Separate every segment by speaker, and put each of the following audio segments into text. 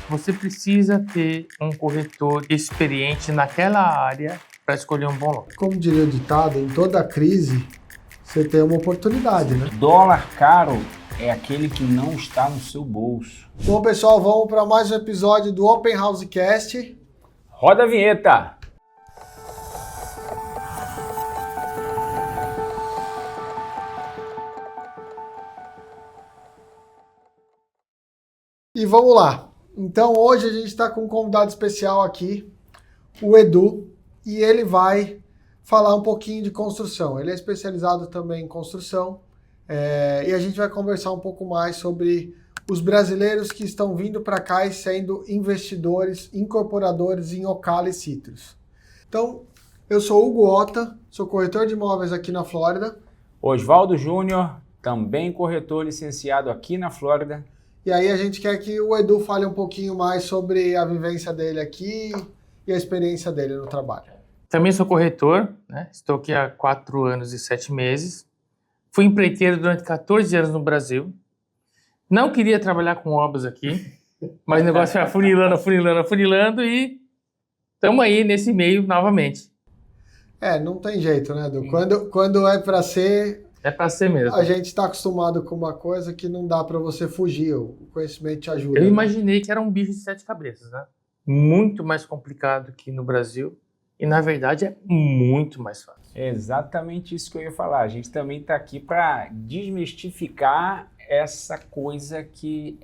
Speaker 1: você precisa ter um corretor experiente naquela área para escolher um bom lote.
Speaker 2: Como diria o ditado, em toda crise você tem uma oportunidade, né?
Speaker 3: Dólar caro é aquele que não está no seu bolso.
Speaker 2: Bom, pessoal, vamos para mais um episódio do Open House Cast.
Speaker 3: Roda a vinheta!
Speaker 2: E vamos lá. Então, hoje a gente está com um convidado especial aqui, o Edu, e ele vai falar um pouquinho de construção. Ele é especializado também em construção e a gente vai conversar um pouco mais sobre os brasileiros que estão vindo para cá e sendo investidores, incorporadores em Ocala e Citrus. Então, eu sou Hugo Ota, sou corretor de imóveis aqui na Flórida.
Speaker 3: Oswaldo Júnior, também corretor licenciado aqui na Flórida.
Speaker 2: E aí a gente quer que o Edu fale um pouquinho mais sobre a vivência dele aqui e a experiência dele no trabalho.
Speaker 1: Também sou corretor, né? Estou aqui há 4 anos e 7 meses. Fui empreiteiro durante 14 anos no Brasil. Não queria trabalhar com obras aqui, mas o negócio foi afunilando e estamos aí nesse meio novamente.
Speaker 2: Não tem jeito, né, Edu? Quando é para ser...
Speaker 1: É para ser mesmo.
Speaker 2: A gente está acostumado com uma coisa que não dá para você fugir, o conhecimento te ajuda.
Speaker 1: Eu imaginei que era um bicho de 7 cabeças, né? Muito mais complicado que no Brasil e, na verdade, é muito mais fácil.
Speaker 3: É exatamente isso que eu ia falar. A gente também está aqui para desmistificar essa coisa que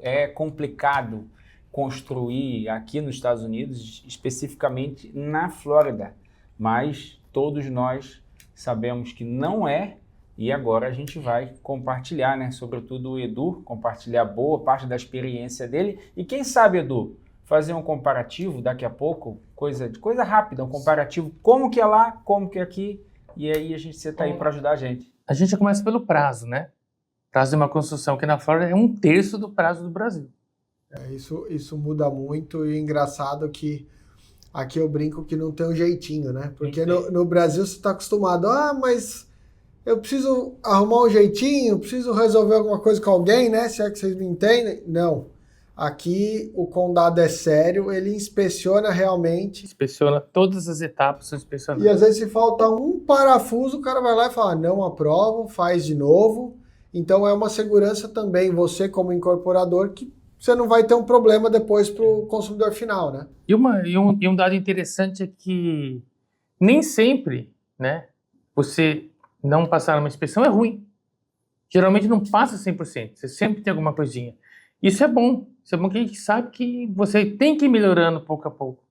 Speaker 3: é complicado construir aqui nos Estados Unidos, especificamente na Flórida. Mas todos nós sabemos que não é, e agora a gente vai compartilhar, né? Sobretudo o Edu, compartilhar boa parte da experiência dele. E quem sabe, Edu, fazer um comparativo daqui a pouco, coisa rápida, um comparativo, como que é lá, como que é aqui, e aí você está aí para ajudar a gente.
Speaker 1: A gente começa pelo prazo, né? O prazo de uma construção aqui na Flórida é 1/3 do prazo do Brasil.
Speaker 2: Isso muda muito e é engraçado que aqui eu brinco que não tem um jeitinho, né? Porque no Brasil você está acostumado, mas eu preciso arrumar um jeitinho, preciso resolver alguma coisa com alguém, né? Se é que vocês me entendem. Não. Aqui o condado é sério, ele inspeciona realmente.
Speaker 1: Inspeciona, todas as etapas são inspecionadas.
Speaker 2: E às vezes se falta um parafuso, o cara vai lá e fala, não aprovo, faz de novo. Então é uma segurança também, você como incorporador, que você não vai ter um problema depois para o consumidor final, né?
Speaker 1: E um dado interessante é que nem sempre, né, você não passar uma inspeção é ruim. Geralmente não passa 100%, você sempre tem alguma coisinha. Isso é bom que a gente sabe que você tem que ir melhorando pouco a pouco,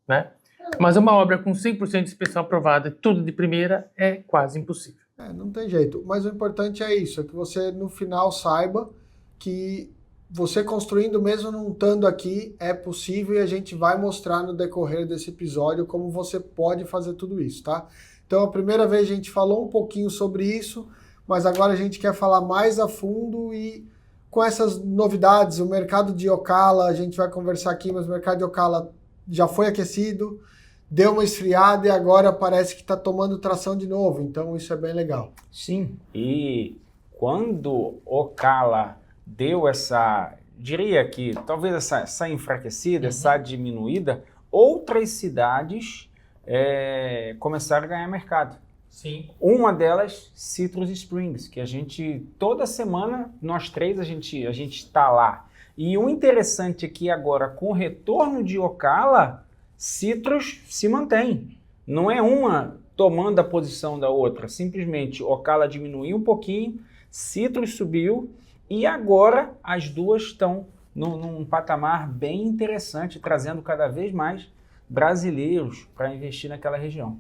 Speaker 1: né? Mas uma obra com 100% de inspeção aprovada, tudo de primeira, é quase impossível.
Speaker 2: Não tem jeito, mas o importante é isso, é que você no final saiba que você construindo mesmo não estando aqui é possível e a gente vai mostrar no decorrer desse episódio como você pode fazer tudo isso, tá? Então a primeira vez a gente falou um pouquinho sobre isso, mas agora a gente quer falar mais a fundo e com essas novidades, o mercado de Ocala, a gente vai conversar aqui, mas o mercado de Ocala já foi aquecido, deu uma esfriada e agora parece que está tomando tração de novo, então isso é bem legal.
Speaker 3: Sim, e quando Ocala deu diria que talvez essa enfraquecida, essa diminuída, outras cidades começaram a ganhar mercado.
Speaker 1: Sim.
Speaker 3: Uma delas, Citrus Springs, que a gente, toda semana, nós três, a gente está lá. E o interessante é que agora, com o retorno de Ocala, Citrus se mantém. Não é uma tomando a posição da outra, simplesmente Ocala diminuiu um pouquinho, Citrus subiu, e agora as duas estão num patamar bem interessante, trazendo cada vez mais brasileiros para investir naquela região.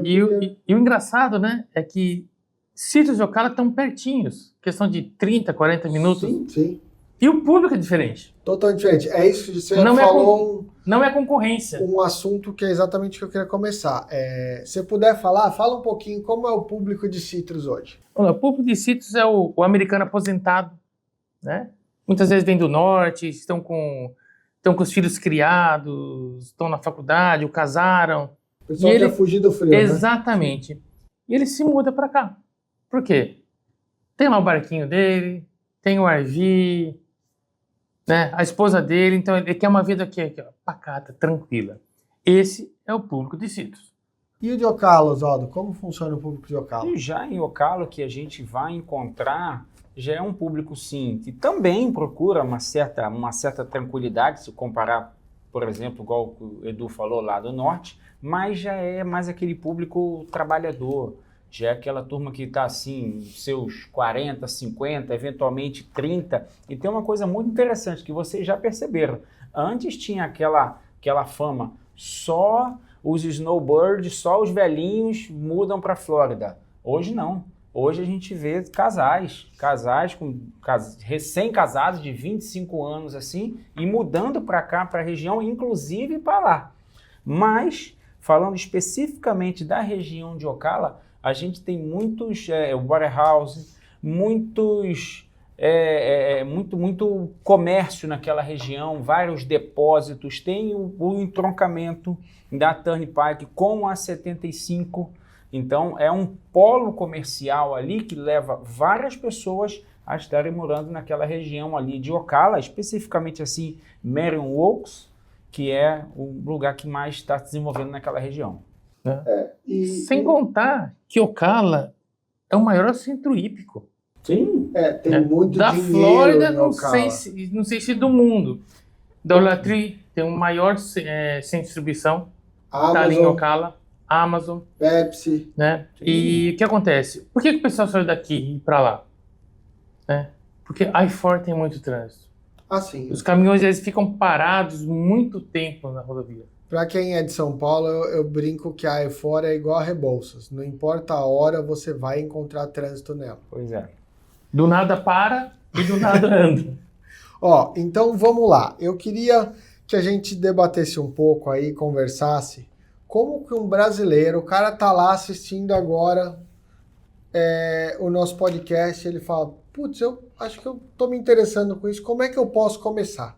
Speaker 1: E o engraçado, né, é que Citrus e Ocala estão pertinhos, questão de 30, 40 minutos.
Speaker 2: Sim.
Speaker 1: E o público é diferente.
Speaker 2: Totalmente diferente. É isso que você
Speaker 1: Não
Speaker 2: falou.
Speaker 1: Não é concorrência.
Speaker 2: Um assunto que é exatamente o que eu queria começar. Se puder fala um pouquinho como é o público de Citrus hoje.
Speaker 1: O público de Citrus é o americano aposentado, né? Muitas vezes vem do norte, estão com os filhos criados, estão na faculdade, ou casaram.
Speaker 2: O pessoal quer fugir do frio,
Speaker 1: exatamente.
Speaker 2: Né?
Speaker 1: E ele se muda para cá. Por quê? Tem lá o barquinho dele, tem o RV, né? A esposa dele, então ele quer uma vida aqui, ó, pacata, tranquila. Esse é o público de Citrus.
Speaker 2: E o de Ocala, Oswaldo? Como funciona o público de Ocala?
Speaker 3: E já em Ocala, que a gente vai encontrar, já é um público, sim, que também procura uma certa tranquilidade, se comparar, por exemplo, igual o Edu falou lá do norte, mas já é mais aquele público trabalhador, já é aquela turma que está assim, seus 40, 50, eventualmente 30, e tem uma coisa muito interessante que vocês já perceberam. Antes tinha aquela fama, só os snowbirds, só os velhinhos mudam para a Flórida. Hoje não. Hoje a gente vê casais recém-casados de 25 anos assim, e mudando para cá, para a região, inclusive para lá. Mas, falando especificamente da região de Ocala, a gente tem muitos warehouse, muito comércio naquela região, vários depósitos, tem o entroncamento da Turnpike com a 75, então é um polo comercial ali que leva várias pessoas a estarem morando naquela região ali de Ocala, especificamente assim, Marion Oaks, que é o lugar que mais está se desenvolvendo naquela região.
Speaker 1: Sem contar que Ocala é o maior centro hípico.
Speaker 3: Sim.
Speaker 2: Tem muito
Speaker 1: da
Speaker 2: dinheiro
Speaker 1: Flórida,
Speaker 2: em
Speaker 1: não
Speaker 2: Ocala.
Speaker 1: sei se do mundo. Dollar Tree tem o maior centro de distribuição, está ali em
Speaker 2: Amazon,
Speaker 1: Ocala, Amazon,
Speaker 2: Pepsi.
Speaker 1: né? E o que acontece? Por que o pessoal sai daqui e ir para lá? Né? Porque I-4 tem muito trânsito.
Speaker 2: Assim,
Speaker 1: Os caminhões eles ficam parados muito tempo na rodovia.
Speaker 2: para quem é de São Paulo, eu brinco que a E4 é igual a Rebouças. Não importa a hora, você vai encontrar trânsito nela.
Speaker 3: Pois é.
Speaker 1: Do nada para e do nada anda.
Speaker 2: Ó, então vamos lá. Eu queria que a gente debatesse um pouco aí, conversasse, como que um brasileiro, o cara tá lá assistindo agora o nosso podcast, ele fala, putz, eu acho que eu tô me interessando com isso, como é que eu posso começar?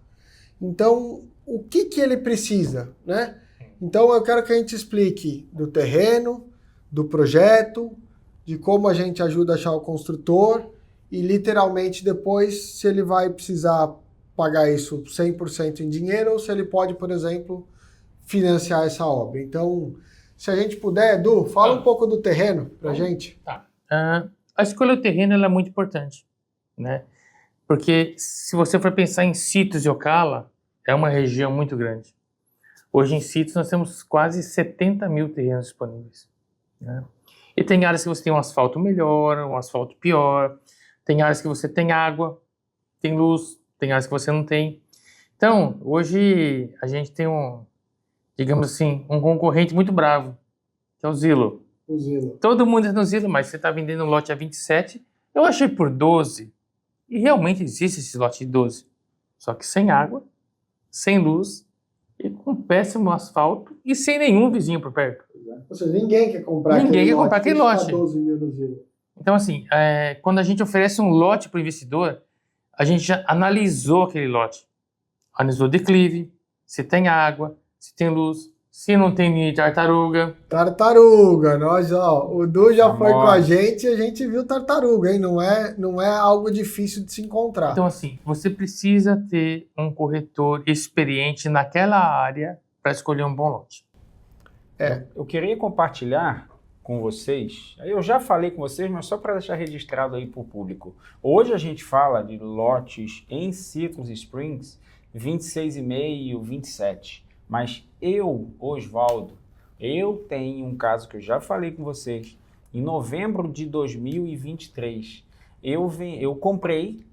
Speaker 2: Então, o que ele precisa, né? Então, eu quero que a gente explique do terreno, do projeto, de como a gente ajuda a achar o construtor e, literalmente, depois, se ele vai precisar pagar isso 100% em dinheiro ou se ele pode, por exemplo, financiar essa obra. Então, se a gente puder, Edu, fala um pouco do terreno pra gente.
Speaker 1: Tá. A escolha do terreno ela é muito importante, né? Porque se você for pensar em Citrus e Ocala, é uma região muito grande. Hoje em Citrus nós temos quase 70 mil terrenos disponíveis, né? E tem áreas que você tem um asfalto melhor, um asfalto pior, tem áreas que você tem água, tem luz, tem áreas que você não tem. Então, hoje a gente tem digamos assim, um concorrente muito bravo, que é o Zillow.
Speaker 2: O Zillow.
Speaker 1: Todo mundo é no Zillow, mas você está vendendo um lote a 27, eu achei por 12, e realmente existe esse lote de 12, só que sem água, sem luz, e com péssimo asfalto, e sem nenhum vizinho por perto.
Speaker 2: Ou seja, ninguém quer comprar
Speaker 1: Ninguém
Speaker 2: aquele
Speaker 1: quer comprar aquele
Speaker 2: custa
Speaker 1: lote.
Speaker 2: 12 mil no Zillow.
Speaker 1: Então, assim, quando a gente oferece um lote para o investidor, a gente já analisou aquele lote. Analisou o declive, se tem água, se tem luz, se não tem ninho de tartaruga.
Speaker 2: Tartaruga, o Du já foi com a
Speaker 3: Famosa.
Speaker 2: gente e a gente viu tartaruga, hein? Não é algo difícil de se encontrar.
Speaker 1: Então, assim, você precisa ter um corretor experiente naquela área para escolher um bom lote.
Speaker 3: Eu queria compartilhar com vocês, eu já falei com vocês, mas só para deixar registrado aí para o público. Hoje a gente fala de lotes em Citrus Springs 26,5 e 27. Mas eu, Oswaldo, eu tenho um caso que eu já falei com vocês. Em novembro de 2023, eu comprei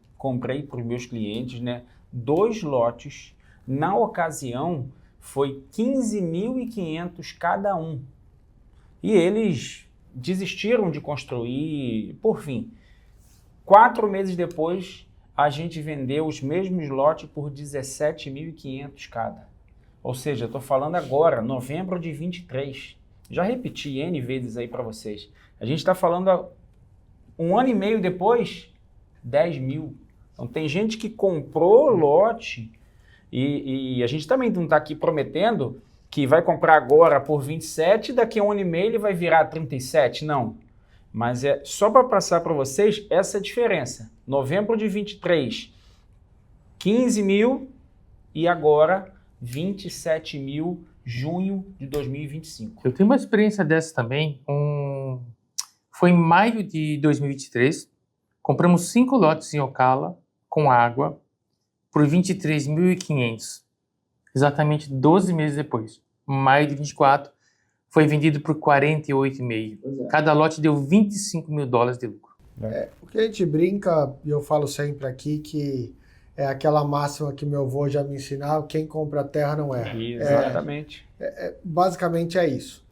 Speaker 3: para os meus clientes, né, 2 lotes. Na ocasião, foi 15.500 cada um. E eles desistiram de construir, por fim. 4 meses depois, a gente vendeu os mesmos lotes por 17.500 cada. Ou seja, estou falando agora, novembro de 23. Já repeti N vezes aí para vocês. A gente está falando 1 ano e meio depois, 10 mil. Então tem gente que comprou lote e a gente também não está aqui prometendo que vai comprar agora por 27, daqui a 1 ano e meio ele vai virar 37, não. Mas é só para passar para vocês essa diferença. Novembro de 23, 15 mil e agora 27 mil junho de 2025.
Speaker 1: Eu tenho uma experiência dessa também. Foi em maio de 2023. Compramos 5 lotes em Ocala com água por 23.500. Exatamente 12 meses depois. Maio de 24 foi vendido por 48,5. Cada lote deu $25 mil de lucro.
Speaker 2: O que a gente brinca, e eu falo sempre aqui, que é aquela máxima que meu avô já me ensinava, quem compra terra não erra.
Speaker 3: Exatamente.
Speaker 2: Basicamente é isso.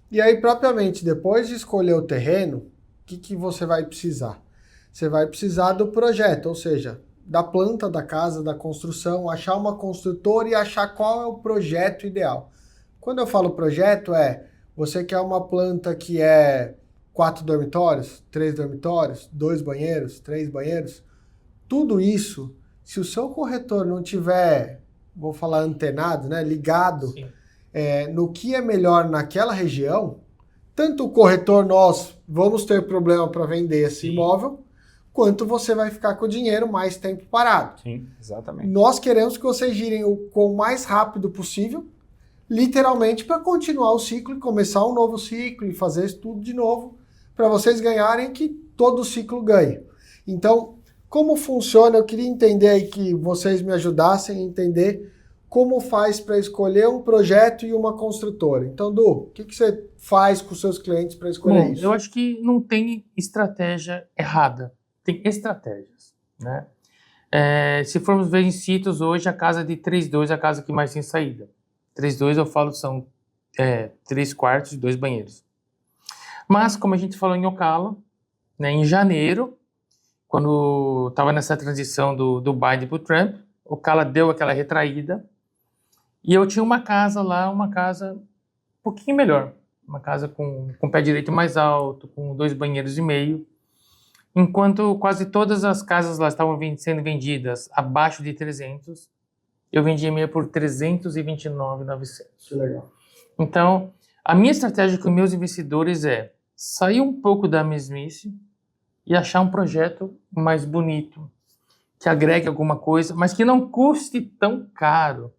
Speaker 2: E aí, propriamente, depois de escolher o terreno, o que você vai precisar? Você vai precisar do projeto, ou seja, da planta da casa, da construção, achar uma construtora e achar qual é o projeto ideal. Quando eu falo projeto, você quer uma planta que é 4 dormitórios, 3 dormitórios, 2 banheiros, 3 banheiros. Tudo isso, se o seu corretor não tiver, vou falar antenado, né, ligado no que é melhor naquela região, tanto o corretor, nós vamos ter problema para vender esse imóvel, quanto você vai ficar com o dinheiro mais tempo parado.
Speaker 3: Sim, exatamente.
Speaker 2: Nós queremos que vocês girem o mais rápido possível, literalmente para continuar o ciclo e começar um novo ciclo e fazer isso tudo de novo, para vocês ganharem, que todo o ciclo ganhe. Então, como funciona? Eu queria entender aí, que vocês me ajudassem a entender como faz para escolher um projeto e uma construtora. Então, Du, o que você faz com os seus clientes para escolher isso?
Speaker 1: Eu acho que não tem estratégia errada. Tem estratégias, né? Se formos ver em sítios hoje, a casa de 3.2 é a casa que mais tem saída. 3.2 eu falo são 3 quartos e 2 banheiros. Mas, como a gente falou em Ocala, né, em janeiro, quando estava nessa transição do Biden para o Trump, Ocala deu aquela retraída e eu tinha uma casa lá, uma casa um pouquinho melhor. Uma casa com pé direito mais alto, com 2 banheiros e meio. Enquanto quase todas as casas lá estavam sendo vendidas abaixo de 300, eu vendi a minha por 329.900.
Speaker 2: Que legal.
Speaker 1: Então, a minha estratégia com meus investidores é sair um pouco da mesmice e achar um projeto mais bonito, que agregue alguma coisa, mas que não custe tão caro,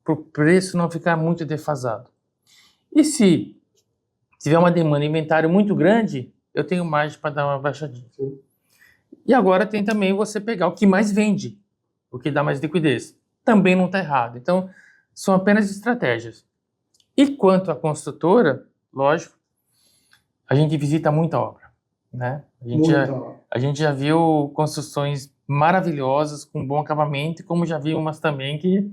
Speaker 1: para o preço não ficar muito defasado. E se tiver uma demanda de inventário muito grande, eu tenho margem para dar uma baixadinha.
Speaker 2: Sim.
Speaker 1: E agora tem também você pegar o que mais vende, o que dá mais liquidez. Também não está errado. Então, são apenas estratégias. E quanto à construtora, lógico, a gente visita muita obra, né? A gente já viu construções maravilhosas, com bom acabamento, como já vi umas também que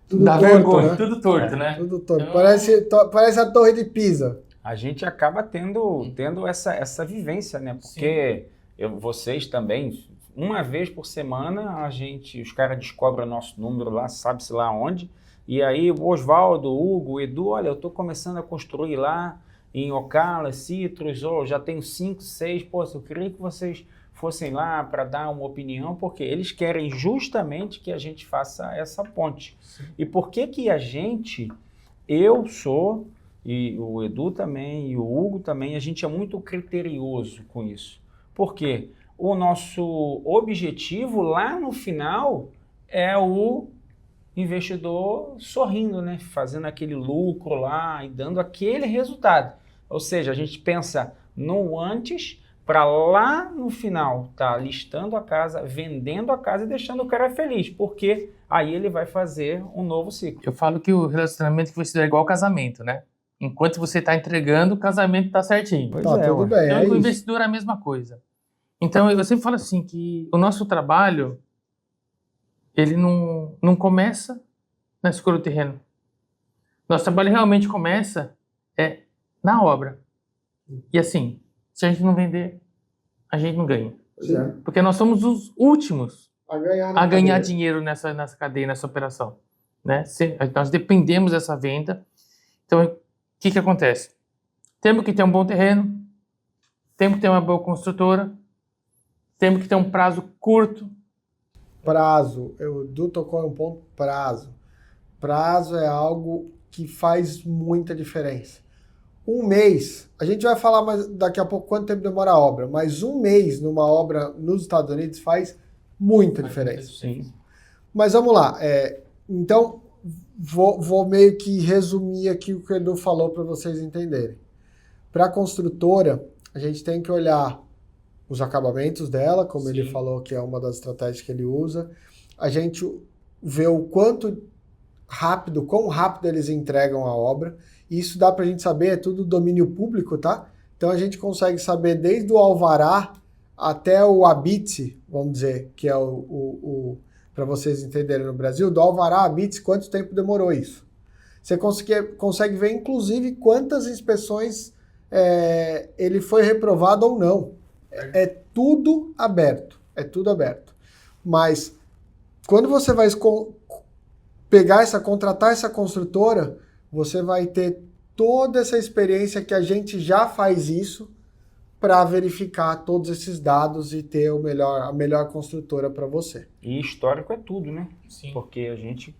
Speaker 2: Tudo
Speaker 1: dá
Speaker 2: torto,
Speaker 1: vergonha,
Speaker 2: né?
Speaker 1: tudo torto, né?
Speaker 2: Tudo torto.
Speaker 1: Então-
Speaker 2: Parece a Torre de Pisa.
Speaker 3: A gente acaba tendo essa vivência, né? Porque vocês também, uma vez por semana, os caras descobrem o nosso número lá, sabe-se lá onde, e aí o Oswaldo, o Hugo, o Edu, olha, eu estou começando a construir lá em Ocala, Citrus, já tenho 5, 6, eu queria que vocês fossem lá para dar uma opinião, porque eles querem justamente que a gente faça essa ponte. Sim. E por que que eu sou, e o Edu também, e o Hugo também, a gente é muito criterioso com isso. Por quê? O nosso objetivo lá no final é o investidor sorrindo, né? Fazendo aquele lucro lá e dando aquele resultado. Ou seja, a gente pensa no antes para lá no final tá listando a casa, vendendo a casa e deixando o cara feliz, porque aí ele vai fazer um novo ciclo.
Speaker 1: Eu falo que o relacionamento com você é igual ao casamento, né? Enquanto você está entregando, o casamento está certinho.
Speaker 2: Tá, tudo bem.
Speaker 1: Então, o investidor é a mesma coisa. Então, eu sempre falo assim, que o nosso trabalho, ele não começa na escolha do terreno. Nosso trabalho realmente começa na obra. E assim, se a gente não vender, a gente não ganha. Porque nós somos os últimos a ganhar dinheiro nessa cadeia, nessa operação. Né? Nós dependemos dessa venda. Então, o que acontece? Temos que ter um bom terreno, temos que ter uma boa construtora, temos que ter um prazo curto.
Speaker 2: Prazo. O Edu tocou um ponto, prazo. Prazo é algo que faz muita diferença. Um mês, a gente vai falar mais daqui a pouco quanto tempo demora a obra, mas um mês numa obra nos Estados Unidos faz muita diferença.
Speaker 1: Sim.
Speaker 2: Mas vamos lá. Então, vou meio que resumir aqui o que o Edu falou para vocês entenderem. Para a construtora, a gente tem que olhar os acabamentos dela, como ele falou que é uma das estratégias que ele usa. A gente vê o quão rápido eles entregam a obra. Isso dá para a gente saber, é tudo domínio público, tá? Então a gente consegue saber desde o alvará até o habite, vamos dizer, que é para vocês entenderem no Brasil, do alvará a habite, quanto tempo demorou isso. Você consegue ver, inclusive, quantas inspeções ele foi reprovado ou não. É tudo aberto. É tudo aberto. Mas quando você vai contratar essa construtora, você vai ter toda essa experiência que a gente já faz isso para verificar todos esses dados e ter a melhor construtora para você.
Speaker 3: E histórico é tudo, né?
Speaker 1: Sim.
Speaker 3: Porque a gente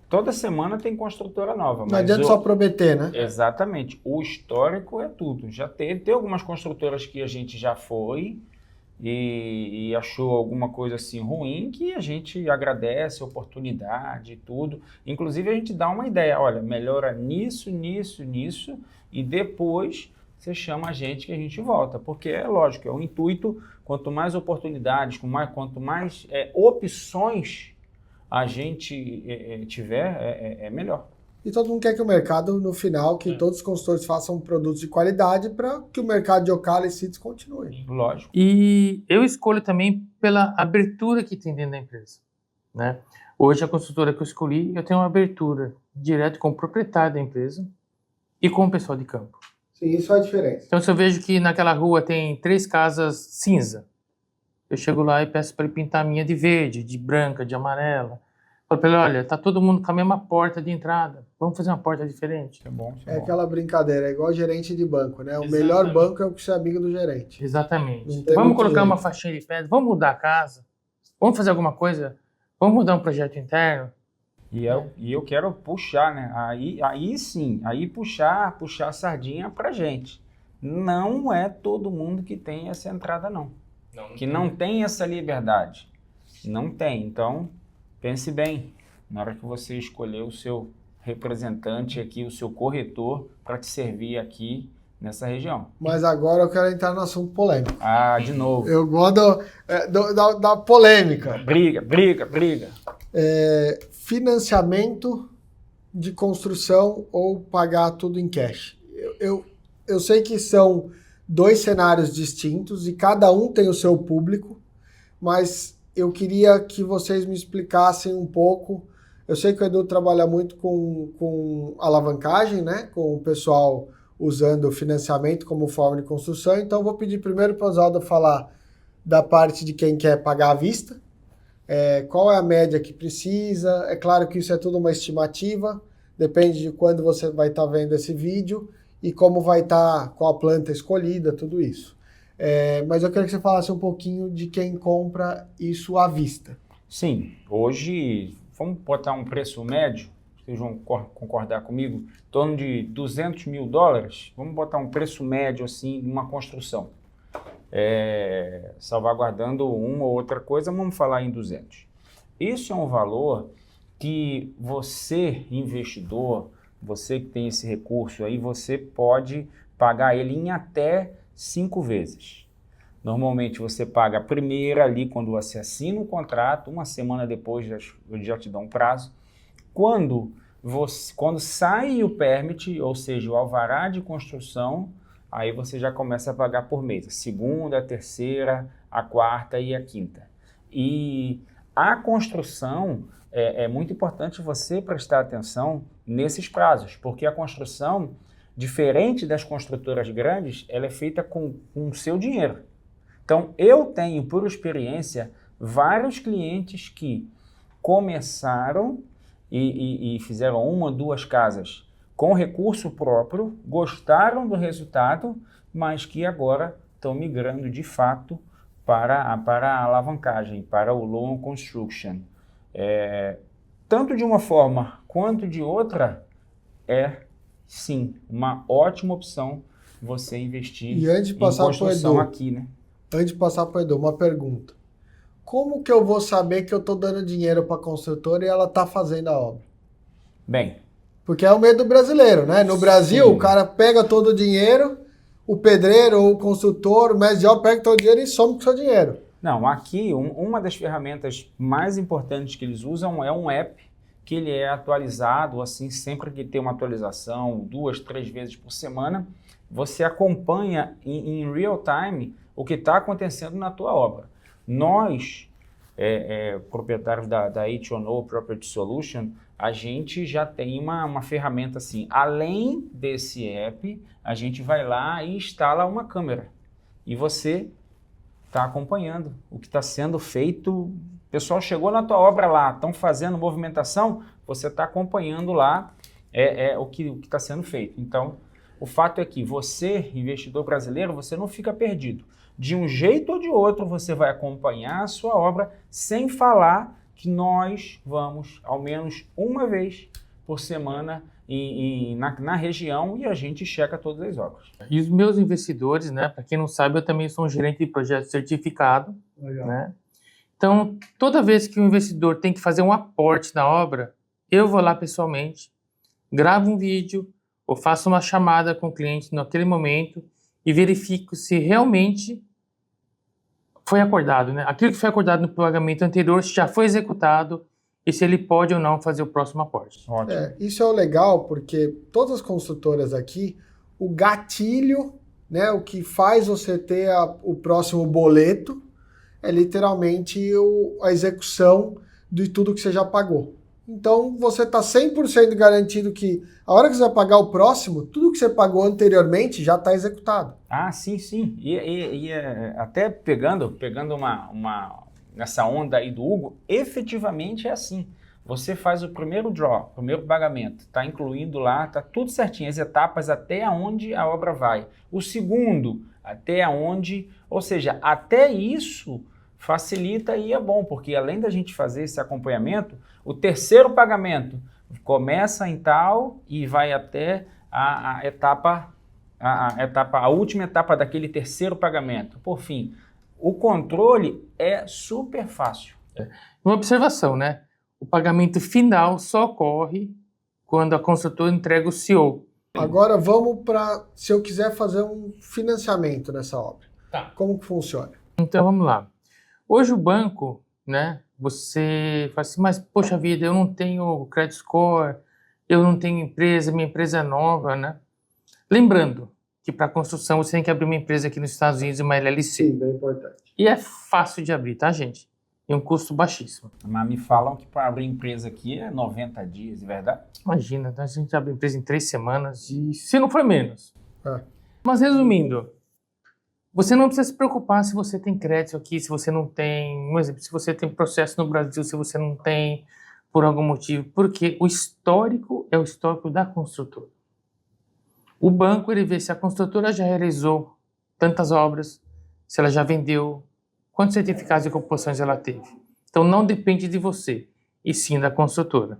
Speaker 3: toda semana tem construtora nova.
Speaker 2: Não adianta só prometer, né?
Speaker 3: Exatamente. O histórico é tudo. Já tem algumas construtoras que a gente já foi e achou alguma coisa assim ruim, que a gente agradece a oportunidade e tudo. Inclusive a gente dá uma ideia, olha, melhora nisso, nisso, nisso, e depois você chama a gente que a gente volta. Porque é lógico, é o intuito, quanto mais oportunidades, quanto mais opções a gente tiver, é melhor.
Speaker 2: E todo mundo quer que o mercado, no final, que todos os consultores façam produtos de qualidade para que o mercado de Ocala e CITES continue.
Speaker 3: Lógico.
Speaker 1: E eu escolho também pela abertura que tem dentro da empresa, né? Hoje, a consultora que eu escolhi, eu tenho uma abertura direto com o proprietário da empresa e com o pessoal de campo.
Speaker 2: Sim, isso é a diferença.
Speaker 1: Então, se eu vejo que naquela rua tem 3 casas cinza, eu chego lá e peço para ele pintar a minha de verde, de branca, de amarela. Falo para ele, olha, tá todo mundo com a mesma porta de entrada, vamos fazer uma porta diferente.
Speaker 3: Isso é bom.
Speaker 2: É aquela brincadeira, é igual gerente de banco, né? O
Speaker 1: Exatamente.
Speaker 2: melhor banco é o que você é amigo do gerente.
Speaker 1: Exatamente.
Speaker 2: Não tem
Speaker 1: Vamos
Speaker 2: muito
Speaker 1: colocar
Speaker 2: jeito.
Speaker 1: uma faixinha de pedra, vamos mudar a casa, vamos fazer alguma coisa, vamos mudar um projeto interno.
Speaker 3: E eu quero puxar, né? Aí sim, puxar a sardinha pra gente. Não é todo mundo que tem essa entrada, não. Que não tem essa liberdade. Não tem. Então, pense bem. Na hora que você escolher o seu representante aqui, o seu corretor, para te servir aqui nessa região.
Speaker 2: Mas agora eu quero entrar no assunto polêmico.
Speaker 3: Ah, de novo.
Speaker 2: Eu gosto da polêmica.
Speaker 3: Briga.
Speaker 2: Financiamento de construção ou pagar tudo em cash. Eu sei que são 2 cenários distintos e cada um tem o seu público, mas eu queria que vocês me explicassem um pouco. Eu sei que o Edu trabalha muito com alavancagem, né? Com o pessoal usando o financiamento como forma de construção, então eu vou pedir primeiro para o Oswaldo falar da parte de quem quer pagar à vista. Qual é a média que precisa? É claro que isso é tudo uma estimativa, depende de quando você vai estar vendo esse vídeo e como vai estar, qual a planta escolhida, tudo isso. Mas eu queria que você falasse um pouquinho de quem compra isso à vista.
Speaker 3: Sim, hoje vamos botar um preço médio, vocês vão concordar comigo, em torno de $200 mil. Vamos botar um preço médio assim, numa construção. Salvaguardando uma ou outra coisa, vamos falar em 200. Isso é um valor que você, investidor, você que tem esse recurso aí, você pode pagar ele em até 5 vezes. Normalmente você paga a primeira ali quando você assina o contrato, uma semana depois eu já te dou um prazo. Quando sai o permit, ou seja, o alvará de construção, aí você já começa a pagar por mês. A segunda, a terceira, a quarta e a quinta. E a construção, é muito importante você prestar atenção nesses prazos, porque a construção, diferente das construtoras grandes, ela é feita com o seu dinheiro. Então, eu tenho, por experiência, vários clientes que começaram e fizeram 1 ou 2 casas com recurso próprio, gostaram do resultado, mas que agora estão migrando de fato para a alavancagem, para o loan construction. Tanto de uma forma quanto de outra, sim, uma ótima opção você investir
Speaker 2: E antes de
Speaker 3: em
Speaker 2: passar
Speaker 3: construção
Speaker 2: pro Edu,
Speaker 3: aqui, né?
Speaker 2: Antes de passar para o Edu, uma pergunta. como que eu vou saber que eu estou dando dinheiro para a construtora e ela está fazendo a obra?
Speaker 3: Bem,
Speaker 2: Porque é o medo brasileiro, né? No Brasil,
Speaker 3: sim.
Speaker 2: o cara pega todo o dinheiro, o pedreiro ou o construtor, o mestre de obra pega todo o dinheiro e some com o seu dinheiro.
Speaker 3: Não, aqui uma das ferramentas mais importantes que eles usam é um app que ele é atualizado, assim, sempre que tem uma atualização, 2, 3 vezes por semana, você acompanha em real time o que está acontecendo na tua obra. Nós, proprietários da H&O Property Solution, a gente já tem uma ferramenta assim. Além desse app, a gente vai lá e instala uma câmera. E você está acompanhando o que está sendo feito. O pessoal chegou na tua obra lá, estão fazendo movimentação, você está acompanhando lá o que está sendo feito. Então, o fato é que você, investidor brasileiro, você não fica perdido. De um jeito ou de outro, você vai acompanhar a sua obra sem falar que nós vamos, ao menos uma vez por semana, na região e a gente checa todas as obras.
Speaker 1: E os meus investidores, né? Para quem não sabe, eu também sou um gerente de projeto certificado, né? Então, toda vez que o investidor tem que fazer um aporte na obra, eu vou lá pessoalmente, gravo um vídeo ou faço uma chamada com o cliente naquele momento e verifico se realmente foi acordado, né? Aquilo que foi acordado no pagamento anterior já foi executado e se ele pode ou não fazer o próximo aporte.
Speaker 3: Ótimo.
Speaker 2: Isso é o legal, porque todas as construtoras aqui, o gatilho, né, o que faz você ter o próximo boleto, é literalmente a execução de tudo que você já pagou. Então, você está 100% garantido que a hora que você vai pagar o próximo, tudo que você pagou anteriormente já está executado.
Speaker 3: Ah, sim, sim. Até pegando nessa onda aí do Hugo, efetivamente é assim. Você faz o primeiro draw, o primeiro pagamento, está incluindo lá, está tudo certinho, as etapas até onde a obra vai. O segundo, até onde, ou seja, até isso facilita e é bom, porque além da gente fazer esse acompanhamento, o terceiro pagamento começa em tal e vai até a última etapa daquele terceiro pagamento. Por fim, o controle é super fácil.
Speaker 1: Uma observação, né? O pagamento final só ocorre quando a construtora entrega o CO.
Speaker 2: Agora vamos para, se eu quiser fazer um financiamento nessa obra.
Speaker 1: Tá.
Speaker 2: Como que funciona?
Speaker 1: Então vamos lá. Hoje o banco, né? Você fala assim, mas poxa vida, eu não tenho credit score, eu não tenho empresa, minha empresa é nova, né? Lembrando que para construção você tem que abrir uma empresa aqui nos Estados Unidos, uma LLC.
Speaker 2: Sim, bem importante.
Speaker 1: E é fácil de abrir, tá, gente? E um custo baixíssimo.
Speaker 3: Mas me falam que para abrir empresa aqui é 90 dias, é verdade?
Speaker 1: Imagina, a gente abre empresa em 3 semanas, e se não for menos.
Speaker 2: É.
Speaker 1: Mas resumindo, você não precisa se preocupar se você tem crédito aqui, se você não tem, um exemplo, se você tem processo no Brasil, se você não tem, por algum motivo, porque o histórico é o histórico da construtora. O banco, ele vê se a construtora já realizou tantas obras, se ela já vendeu, quantos certificados de composições ela teve. Então não depende de você, e sim da construtora,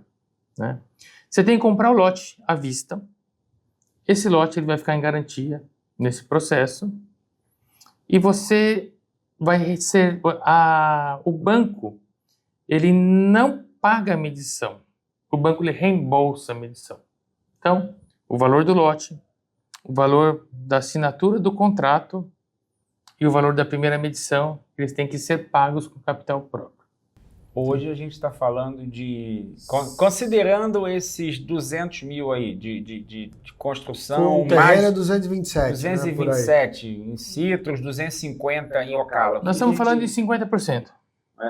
Speaker 1: né? Você tem que comprar o lote à vista. Esse lote ele vai ficar em garantia nesse processo. E você vai receber... O banco, ele não paga a medição. O banco, ele reembolsa a medição. Então, o valor do lote, o valor da assinatura do contrato e o valor da primeira medição, eles têm que ser pagos com capital próprio.
Speaker 3: Hoje a gente está falando de... Considerando esses 200 mil aí de construção...
Speaker 2: O terreno é
Speaker 3: mais
Speaker 2: 227, né, por aí.
Speaker 3: 227 em Citrus, 250 em Ocala.
Speaker 1: Nós estamos falando de 50%,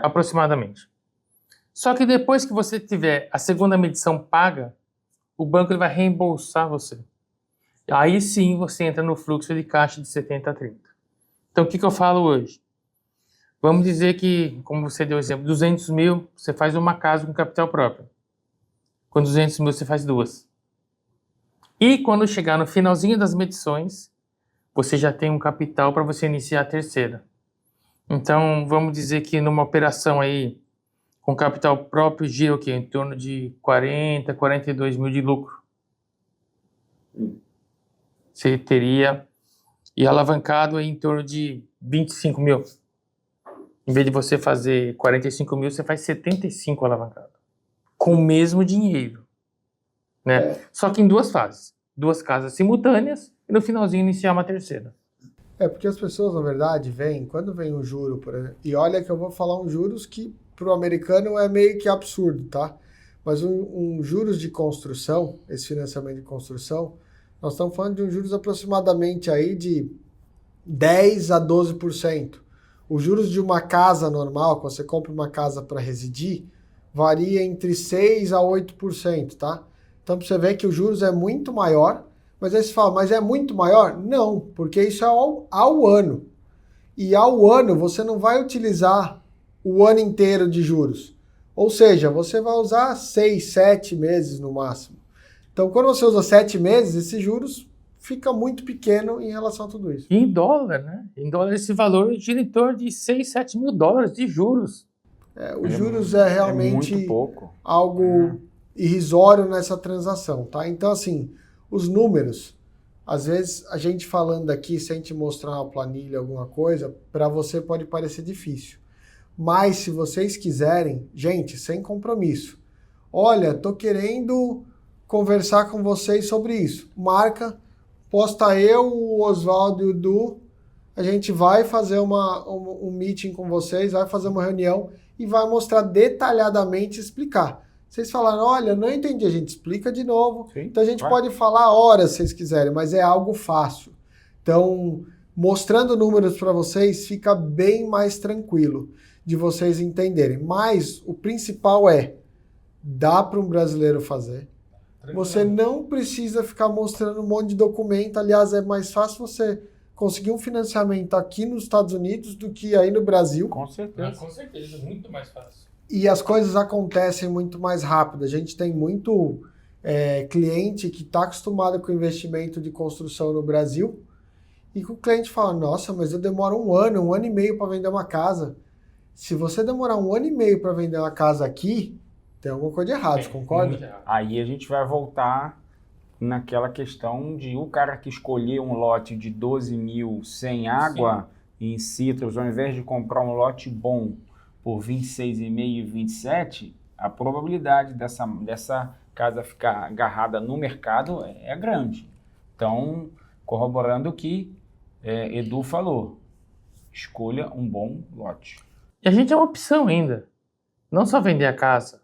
Speaker 1: aproximadamente. Só que depois que você tiver a segunda medição paga, o banco ele vai reembolsar você. Aí sim você entra no fluxo de caixa de 70 a 30. Então o que eu falo hoje? Vamos dizer que, como você deu o exemplo, 200 mil, você faz uma casa com capital próprio. Com 200 mil, você faz duas. E quando chegar no finalzinho das medições, você já tem um capital para você iniciar a terceira. Então, vamos dizer que numa operação aí, com capital próprio, gira o quê? Em torno de 40, 42 mil de lucro. Você teria, e alavancado aí em torno de 25 mil. Em vez de você fazer 45 mil, você faz 75 alavancado. Com o mesmo dinheiro. Né? Só que em 2 fases. 2 casas simultâneas e no finalzinho iniciar uma terceira.
Speaker 2: Porque as pessoas, na verdade, quando vem um juro, por exemplo, e olha que eu vou falar uns juros que para o americano é meio que absurdo, tá? Mas um juros de construção, esse financiamento de construção, nós estamos falando de um juros aproximadamente aí de 10 a 12%. Os juros de uma casa normal, quando você compra uma casa para residir, varia entre 6 a 8%, tá? Então, você vê que os juros é muito maior, mas aí você fala, mas é muito maior? Não, porque isso é ao ano. E ao ano você não vai utilizar o ano inteiro de juros. Ou seja, você vai usar 6, 7 meses no máximo. Então, quando você usa 7 meses, esses juros fica muito pequeno em relação a tudo isso.
Speaker 1: E em dólar, né? Em dólar esse valor gira em torno de 6, 7 mil dólares de juros.
Speaker 2: Os juros é realmente
Speaker 3: muito pouco.
Speaker 2: Algo irrisório nessa transação, tá? Então, assim, os números, às vezes a gente falando aqui, se a gente mostrar uma planilha, alguma coisa, para você pode parecer difícil. Mas se vocês quiserem, gente, sem compromisso. Olha, tô querendo conversar com vocês sobre isso. Marca, posta eu, o Oswaldo e o Edu, a gente vai fazer um meeting com vocês, vai fazer uma reunião e vai mostrar detalhadamente, explicar. Vocês falaram, olha, não entendi, a gente explica de novo.
Speaker 3: Sim,
Speaker 2: então a gente pode falar horas se vocês quiserem, mas é algo fácil. Então, mostrando números para vocês, fica bem mais tranquilo de vocês entenderem. Mas o principal dá para um brasileiro fazer. Você não precisa ficar mostrando um monte de documento. Aliás, é mais fácil você conseguir um financiamento aqui nos Estados Unidos do que aí no Brasil.
Speaker 3: Com certeza.
Speaker 1: Com certeza, muito mais fácil.
Speaker 2: E as coisas acontecem muito mais rápido. A gente tem muito cliente que está acostumado com investimento de construção no Brasil e que o cliente fala, nossa, mas eu demoro um ano e meio para vender uma casa. Se você demorar 1 ano e meio para vender uma casa aqui, tem alguma coisa de errado, você concorda?
Speaker 3: Aí a gente vai voltar naquela questão de o cara que escolher um lote de 12 mil sem água em Citrus, ao invés de comprar um lote bom por 26,5 e 27, a probabilidade dessa casa ficar agarrada no mercado é grande. Então, corroborando o que Edu falou, escolha um bom lote.
Speaker 1: E a gente é uma opção ainda. Não só vender a casa,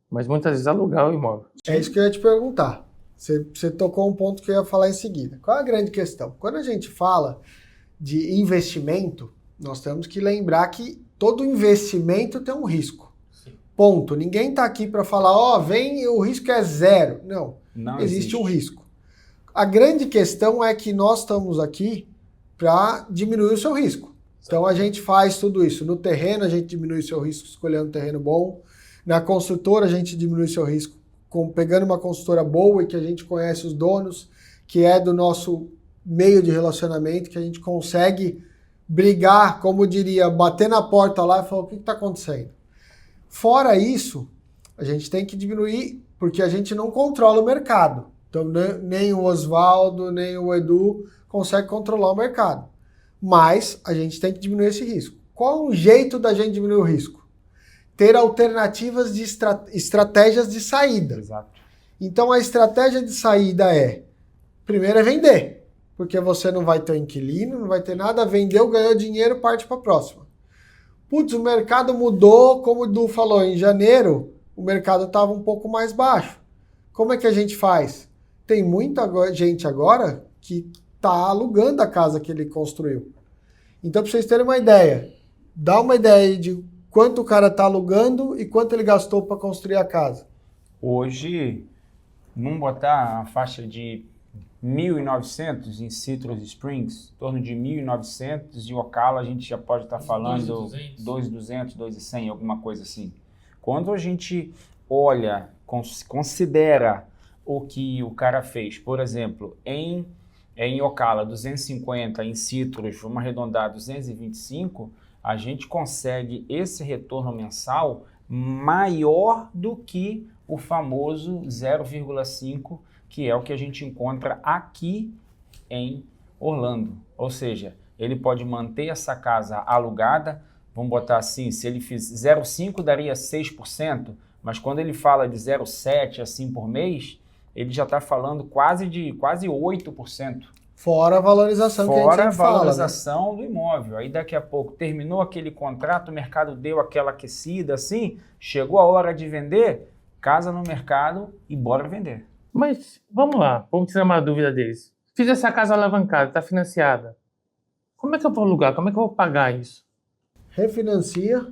Speaker 1: mas muitas vezes alugar o imóvel.
Speaker 2: É isso que eu ia te perguntar. Você tocou um ponto que eu ia falar em seguida. Qual é a grande questão? Quando a gente fala de investimento, nós temos que lembrar que todo investimento tem um risco. Sim. Ponto. Ninguém está aqui para falar, o risco é 0. Não existe um risco. A grande questão é que nós estamos aqui para diminuir o seu risco. Então a gente faz tudo isso. No terreno a gente diminui o seu risco escolhendo um terreno bom. Na construtora a gente diminui o seu risco pegando uma construtora boa e que a gente conhece os donos, que é do nosso meio de relacionamento, que a gente consegue brigar, como diria, bater na porta lá e falar o que está acontecendo. Fora isso, a gente tem que diminuir, porque a gente não controla o mercado. Então nem o Oswaldo, nem o Edu consegue controlar o mercado. Mas a gente tem que diminuir esse risco. Qual é o jeito da gente diminuir o risco? Ter alternativas de estratégias de saída.
Speaker 3: Exato.
Speaker 2: Então a estratégia de saída primeiro é vender, porque você não vai ter inquilino, não vai ter nada, vendeu, ganhou dinheiro, parte para a próxima. Putz, o mercado mudou, como o Edu falou, em janeiro o mercado estava um pouco mais baixo. Como é que a gente faz? Tem muita gente agora que está alugando a casa que ele construiu. Então, para vocês terem uma ideia, dá uma ideia de quanto o cara está alugando e quanto ele gastou para construir a casa.
Speaker 3: Hoje, vamos botar a faixa de 1.900 em Citrus Springs, em torno de 1.900, em Ocala a gente já pode estar falando 2.200, 2.100, alguma coisa assim. Quando a gente olha, considera o que o cara fez, por exemplo, em Ocala 250, em Citrus, vamos arredondar 225, a gente consegue esse retorno mensal maior do que o famoso 0,5, que é o que a gente encontra aqui em Orlando. Ou seja, ele pode manter essa casa alugada vamos botar assim, se ele fiz 0,5 daria 6%, mas quando ele fala de 0,7 assim por mês, ele já está falando quase 8%.
Speaker 2: Fora a valorização que a gente
Speaker 3: Fora a
Speaker 2: sempre fala, né?
Speaker 3: valorização do imóvel. Aí daqui a pouco terminou aquele contrato, o mercado deu aquela aquecida assim, chegou a hora de vender, casa no mercado e bora vender.
Speaker 1: Mas vamos lá, vamos tirar uma dúvida deles. Fiz essa casa alavancada, está financiada. Como é que eu vou alugar? Como é que eu vou pagar isso?
Speaker 2: Refinancia,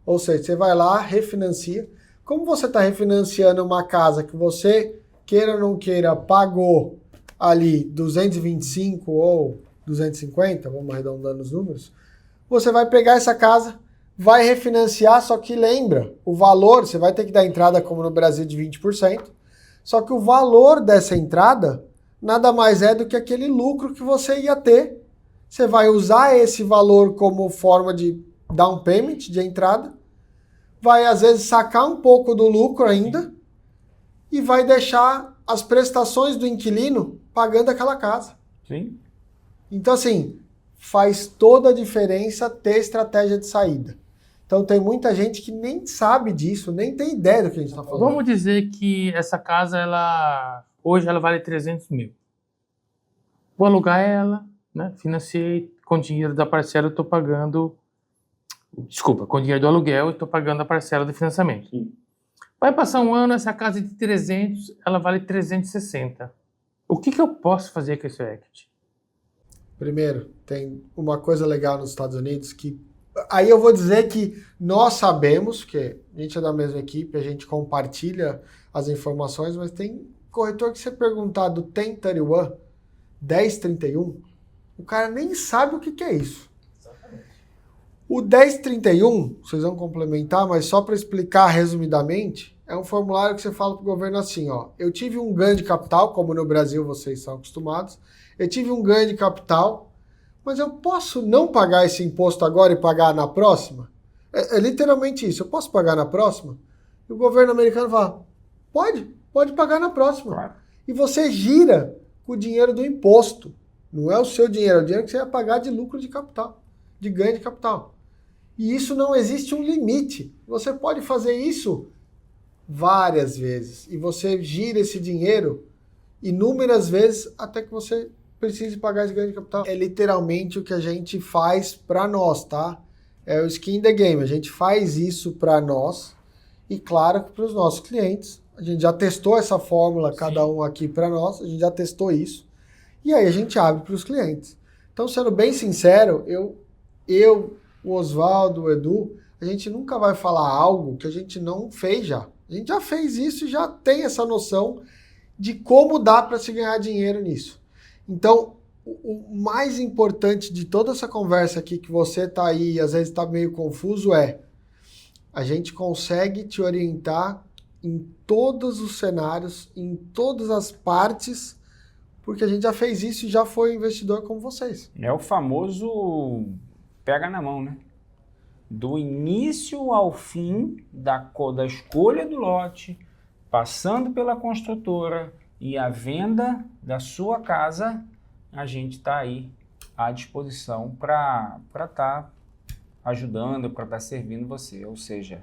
Speaker 2: ou seja, você vai lá, refinancia. Como você está refinanciando uma casa que você, queira ou não queira, pagou ali 225 ou 250, vamos arredondando os números, você vai pegar essa casa, vai refinanciar, só que lembra, o valor, você vai ter que dar entrada como no Brasil de 20%, só que o valor dessa entrada nada mais é do que aquele lucro que você ia ter. Você vai usar esse valor como forma de down payment, de entrada, vai às vezes sacar um pouco do lucro ainda e vai deixar as prestações do inquilino pagando aquela casa.
Speaker 3: Sim.
Speaker 2: Então, assim, faz toda a diferença ter estratégia de saída. Então, tem muita gente que nem sabe disso, nem tem ideia do que a gente está falando.
Speaker 1: Vamos dizer que essa casa, hoje ela vale 300 mil. Vou alugar ela, né? Financiei com dinheiro da parcela, eu estou pagando... Desculpa, com dinheiro do aluguel, eu estou pagando a parcela do financiamento.
Speaker 3: Sim.
Speaker 1: Vai passar um ano, essa casa de 300, ela vale 360. O que eu posso fazer com esse equity?
Speaker 2: Primeiro, tem uma coisa legal nos Estados Unidos que... Aí eu vou dizer que nós sabemos, que a gente é da mesma equipe, a gente compartilha as informações, mas tem corretor que você perguntar do 1031, 1031, o cara nem sabe o que é isso. O 1031, vocês vão complementar, mas só para explicar resumidamente, é um formulário que você fala para o governo assim, ó, eu tive um ganho de capital, como no Brasil vocês são acostumados, eu tive um ganho de capital, mas eu posso não pagar esse imposto agora e pagar na próxima? É literalmente isso, eu posso pagar na próxima? E o governo americano fala, pode pagar na próxima.
Speaker 3: Claro.
Speaker 2: E você gira com o dinheiro do imposto, não é o seu dinheiro, é o dinheiro que você vai pagar de lucro de capital, de ganho de capital. E isso não existe um limite. Você pode fazer isso várias vezes. E você gira esse dinheiro inúmeras vezes até que você precise pagar esse ganho de capital. É literalmente o que a gente faz para nós, tá? É o skin in the game. A gente faz isso para nós e, claro, para os nossos clientes. A gente já testou essa fórmula, cada um aqui para nós. A gente já testou isso. E aí a gente abre para os clientes. Então, sendo bem sincero, eu, o Oswaldo, o Edu, a gente nunca vai falar algo que a gente não fez já. A gente já fez isso e já tem essa noção de como dá para se ganhar dinheiro nisso. Então, o mais importante de toda essa conversa aqui, que você está aí e às vezes está meio confuso, é a gente consegue te orientar em todos os cenários, em todas as partes, porque a gente já fez isso e já foi investidor como vocês.
Speaker 3: É o famoso pega na mão, né? Do início ao fim da escolha do lote, passando pela construtora e a venda da sua casa, a gente está aí à disposição para estar ajudando, para estar servindo você. Ou seja,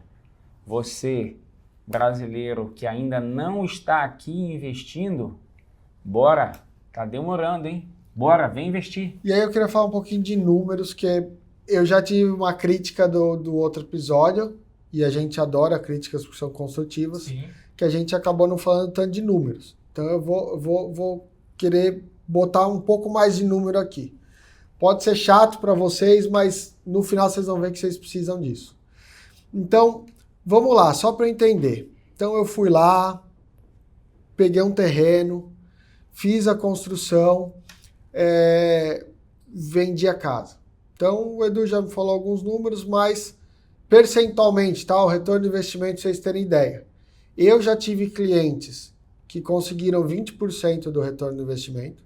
Speaker 3: você, brasileiro que ainda não está aqui investindo, bora, tá demorando, hein? Bora, vem investir.
Speaker 2: E aí eu queria falar um pouquinho de números, que eu já tive uma crítica do outro episódio, e a gente adora críticas porque são construtivas,
Speaker 1: Sim.
Speaker 2: que a gente acabou não falando tanto de números. Então eu vou querer botar um pouco mais de número aqui. Pode ser chato para vocês, mas no final vocês vão ver que vocês precisam disso. Então, vamos lá, só para eu entender. Então eu fui lá, peguei um terreno, fiz a construção, vendi a casa. Então o Edu já me falou alguns números, mas percentualmente, tá? O retorno de investimento, vocês terem ideia. Eu já tive clientes que conseguiram 20% do retorno do investimento.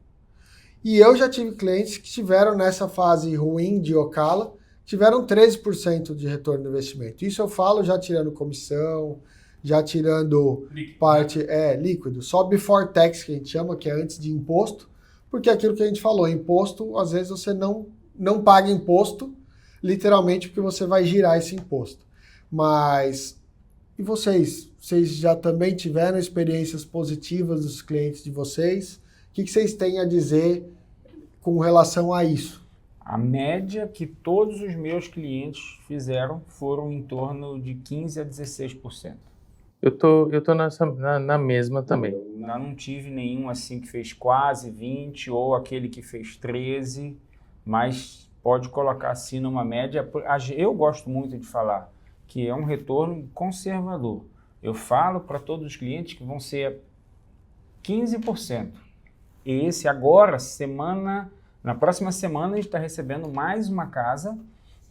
Speaker 2: E eu já tive clientes que tiveram nessa fase ruim de Ocala, tiveram 13% de retorno do investimento. Isso eu falo já tirando comissão, já tirando parte líquido. Só before tax, que a gente chama, que é antes de imposto, porque é aquilo que a gente falou, imposto, às vezes você não paga imposto, literalmente porque você vai girar esse imposto. Mas, e vocês? Vocês já também tiveram experiências positivas dos clientes de vocês? O que vocês têm a dizer com relação a isso?
Speaker 3: A média que todos os meus clientes fizeram foram em torno de 15% a 16%.
Speaker 1: Eu tô na mesma também.
Speaker 3: Eu não tive nenhum assim que fez quase 20% ou aquele que fez 13%, mas pode colocar assim numa média. Eu gosto muito de falar que é um retorno conservador. Eu falo para todos os clientes que vão ser 15%. Esse agora, na próxima semana, a gente está recebendo mais uma casa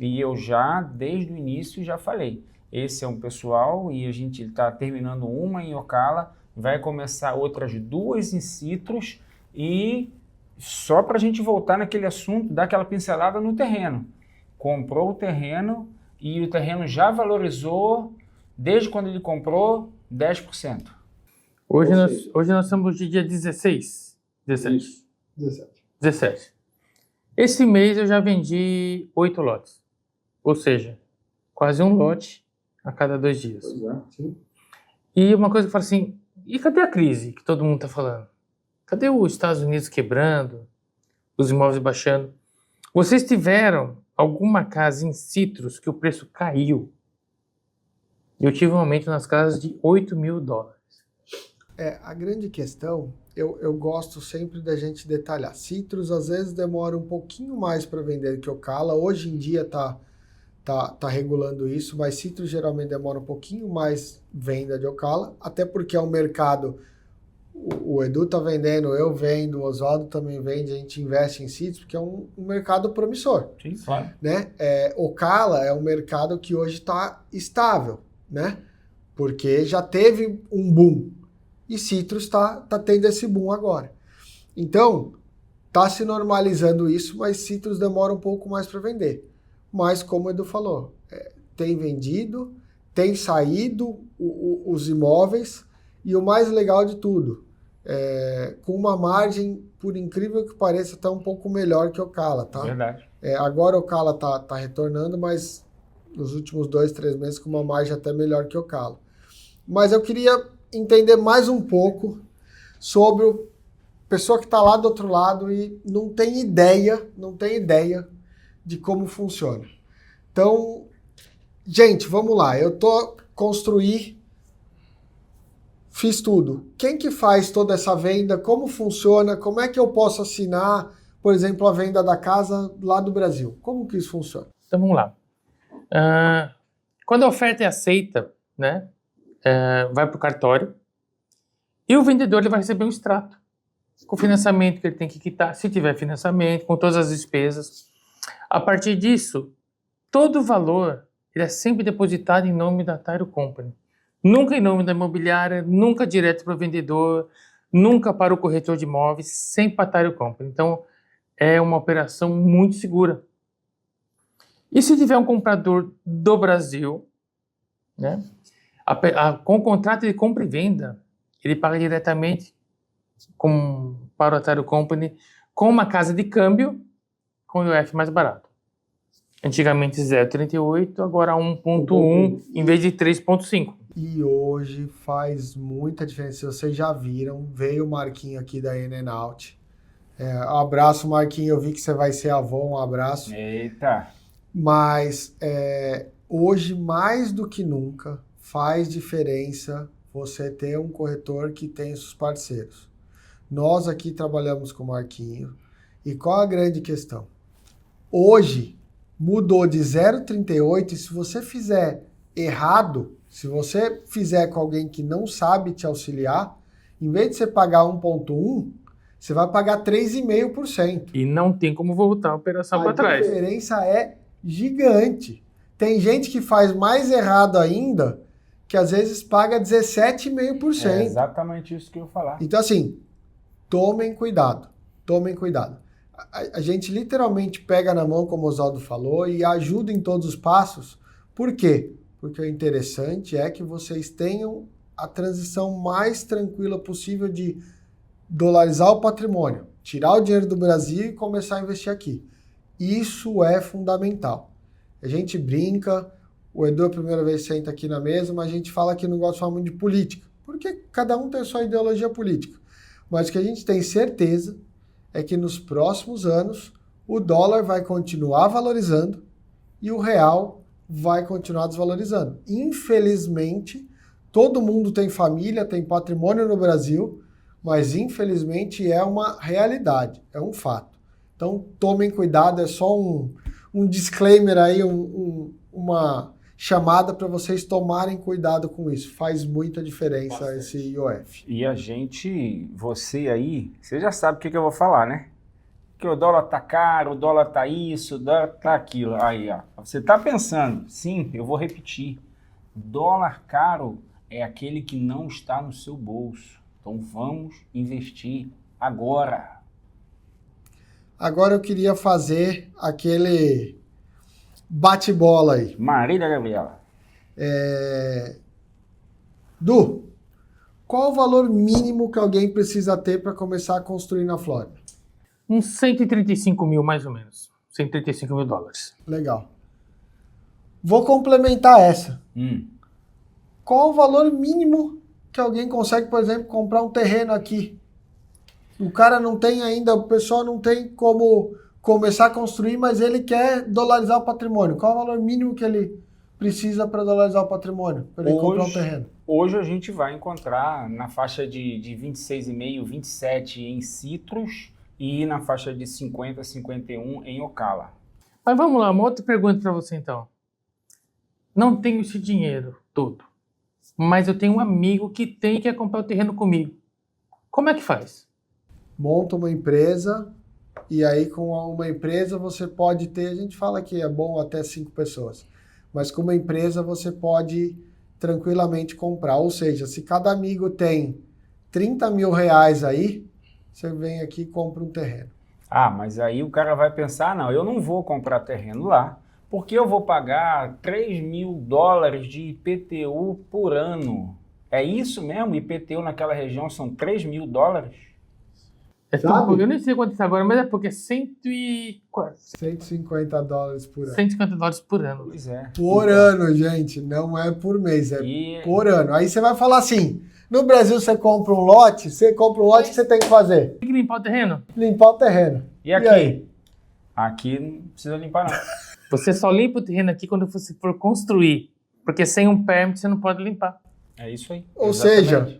Speaker 3: e eu já, desde o início, já falei. Esse é um pessoal e a gente está terminando uma em Ocala, vai começar outras 2 em Citrus e só para a gente voltar naquele assunto, dar aquela pincelada no terreno. Comprou o terreno e o terreno já valorizou, desde quando ele comprou, 10%.
Speaker 1: Hoje nós estamos de dia 17. 17. Esse mês eu já vendi 8 lotes. Ou seja, quase um lote a cada 2 dias.
Speaker 2: Sim.
Speaker 1: E uma coisa que eu falo assim, e cadê a crise que todo mundo está falando? Cadê os Estados Unidos quebrando, os imóveis baixando? Vocês tiveram alguma casa em Citrus que o preço caiu? Eu tive um aumento nas casas de $8.000.
Speaker 2: A grande questão, eu gosto sempre da gente detalhar. Citrus às vezes demora um pouquinho mais para vender que Ocala. Hoje em dia tá regulando isso, mas Citrus geralmente demora um pouquinho mais venda de Ocala, até porque é um mercado, o Edu tá vendendo, eu vendo, o Oswaldo também vende, a gente investe em Citrus, porque é um mercado promissor.
Speaker 3: Sim, claro.
Speaker 2: Né? Ocala é um mercado que hoje está estável, né? Porque já teve um boom. E Citrus está tendo esse boom agora. Então, está se normalizando isso, mas Citrus demora um pouco mais para vender. Mas, como o Edu falou, tem vendido, tem saído os imóveis, e o mais legal de tudo, com uma margem, por incrível que pareça, está um pouco melhor que Ocala, tá?
Speaker 3: Verdade.
Speaker 2: Agora Ocala tá retornando, mas nos últimos 2, 3 meses com uma margem até melhor que Ocala. Mas eu queria entender mais um pouco sobre a pessoa que está lá do outro lado e não tem ideia de como funciona. Então, gente, vamos lá. Eu fiz tudo. Quem que faz toda essa venda? Como funciona? Como é que eu posso assinar, por exemplo, a venda da casa lá do Brasil? Como que isso funciona?
Speaker 1: Então vamos lá. Quando a oferta é aceita, né? Vai para o cartório e o vendedor ele vai receber um extrato com o financiamento que ele tem que quitar, se tiver financiamento, com todas as despesas. A partir disso, todo o valor ele é sempre depositado em nome da Title Company. Nunca em nome da imobiliária, nunca direto para o vendedor, nunca para o corretor de imóveis, sempre para a Title Company. Então, é uma operação muito segura. E se tiver um comprador do Brasil, né? Com o contrato de compra e venda, ele paga diretamente para a Title Company com uma casa de câmbio com o IOF mais barato. Antigamente 0,38, agora 1,1 em vez de 3,5.
Speaker 2: E hoje faz muita diferença. Vocês já viram, veio o Marquinho aqui da In-N-Out. Um abraço, Marquinho, eu vi que você vai ser avô, um abraço.
Speaker 3: Eita!
Speaker 2: Mas hoje, mais do que nunca, faz diferença você ter um corretor que tem os parceiros. Nós aqui trabalhamos com o Marquinho. E qual a grande questão? Hoje, mudou de 0,38 e se você fizer errado, se você fizer com alguém que não sabe te auxiliar, em vez de você pagar 1,1, você vai pagar 3,5%.
Speaker 1: E não tem como voltar a operação para trás.
Speaker 2: A diferença é gigante. Tem gente que faz mais errado ainda, que às vezes paga 17,5%.
Speaker 3: É exatamente isso que eu ia falar.
Speaker 2: Então, assim, tomem cuidado. Tomem cuidado. A gente literalmente pega na mão, como o Oswaldo falou, e ajuda em todos os passos. Por quê? Porque o interessante é que vocês tenham a transição mais tranquila possível de dolarizar o patrimônio, tirar o dinheiro do Brasil e começar a investir aqui. Isso é fundamental. A gente brinca, o Edu a primeira vez senta aqui na mesa, mas a gente fala que não gosta de falar muito de política, porque cada um tem a sua ideologia política. Mas o que a gente tem certeza é que nos próximos anos o dólar vai continuar valorizando e o real vai continuar desvalorizando. Infelizmente, todo mundo tem família, tem patrimônio no Brasil, mas infelizmente é uma realidade, é um fato. Então tomem cuidado, é só um disclaimer aí, uma chamada para vocês tomarem cuidado com isso. Faz muita diferença
Speaker 3: Bastante.
Speaker 2: esse IOF.
Speaker 3: E a gente, você aí, você já sabe o que eu vou falar, né? Que o dólar tá caro, o dólar tá isso, o dólar tá aquilo. Aí, ó. Você tá pensando, sim, eu vou repetir. Dólar caro é aquele que não está no seu bolso. Então vamos investir agora.
Speaker 2: Agora eu queria fazer aquele bate-bola aí.
Speaker 3: Marília Gabriela.
Speaker 2: Du, qual o valor mínimo que alguém precisa ter para começar a construir na Flórida?
Speaker 1: Uns 135 mil, mais ou menos. 135 mil dólares.
Speaker 2: Legal. Vou complementar essa. Qual o valor mínimo que alguém consegue, por exemplo, comprar um terreno aqui? O cara não tem ainda, o pessoal não tem como começar a construir, mas ele quer dolarizar o patrimônio. Qual o valor mínimo que ele precisa para dolarizar o patrimônio? Para ele comprar um terreno?
Speaker 3: Hoje a gente vai encontrar na faixa de 26,5, 27 em Citrus e na faixa de 50, 51 em Ocala.
Speaker 1: Mas vamos lá, uma outra pergunta para você então. Não tenho esse dinheiro todo, mas eu tenho um amigo que tem e quer comprar o terreno comigo. Como é que faz?
Speaker 2: Monta uma empresa e aí com uma empresa você pode ter, a gente fala que é bom até 5 pessoas, mas com uma empresa você pode tranquilamente comprar. Ou seja, se cada amigo tem 30 mil reais aí, você vem aqui e compra um terreno.
Speaker 3: Ah, mas aí o cara vai pensar, não, eu não vou comprar terreno lá, porque eu vou pagar 3 mil dólares de IPTU por ano. É isso mesmo? IPTU naquela região são 3 mil dólares?
Speaker 2: Sabe?
Speaker 1: Eu nem sei quanto está agora, mas é porque
Speaker 2: 150 dólares por ano.
Speaker 1: 150 dólares por ano.
Speaker 3: Pois é.
Speaker 2: Por ano, gente, não é por mês, é por ano. Aí você vai falar assim, no Brasil você compra um lote, o que você tem que fazer?
Speaker 1: Tem que limpar o terreno?
Speaker 2: Limpar o terreno.
Speaker 3: E aqui?
Speaker 2: aí?
Speaker 3: Aqui não precisa limpar não.
Speaker 1: Você só limpa o terreno aqui quando você for construir, porque sem um permit você não pode limpar.
Speaker 3: É isso aí.
Speaker 2: Ou seja,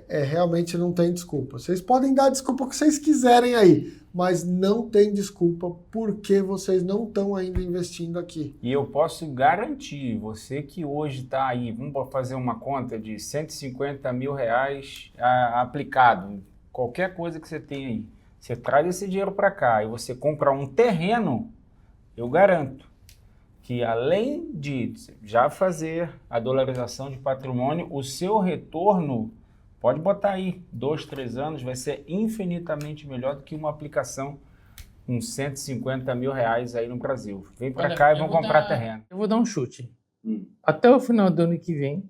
Speaker 2: realmente não tem desculpa. Vocês podem dar desculpa o que vocês quiserem aí, mas não tem desculpa porque vocês não estão ainda investindo aqui.
Speaker 3: E eu posso garantir, você que hoje está aí, vamos fazer uma conta de 150 mil reais aplicado, qualquer coisa que você tem aí, você traz esse dinheiro para cá e você compra um terreno, eu garanto que além de já fazer a dolarização de patrimônio, o seu retorno, pode botar aí, 2, 3 anos, vai ser infinitamente melhor do que uma aplicação com 150 mil reais aí no Brasil. Vem para cá e vão comprar terreno.
Speaker 1: Eu vou dar um chute. Até o final do ano que vem,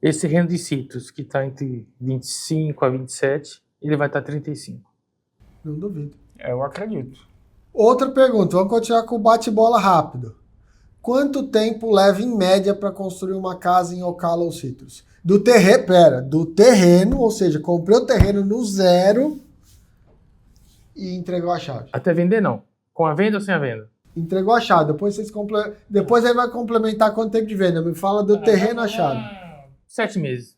Speaker 1: esse terreno de Citrus, que está entre 25 a 27, ele vai estar 35.
Speaker 2: Não duvido.
Speaker 3: Eu acredito.
Speaker 2: Outra pergunta, vamos continuar com o bate-bola rápido. Quanto tempo leva em média para construir uma casa em Ocala ou Citrus? Do terreno, ou seja, comprei o terreno no zero e entregou a chave.
Speaker 1: Até vender não. Com a venda ou sem a venda?
Speaker 2: Entregou a chave, depois ele vai complementar quanto tempo de venda. Me fala do terreno a chave.
Speaker 1: 7 meses.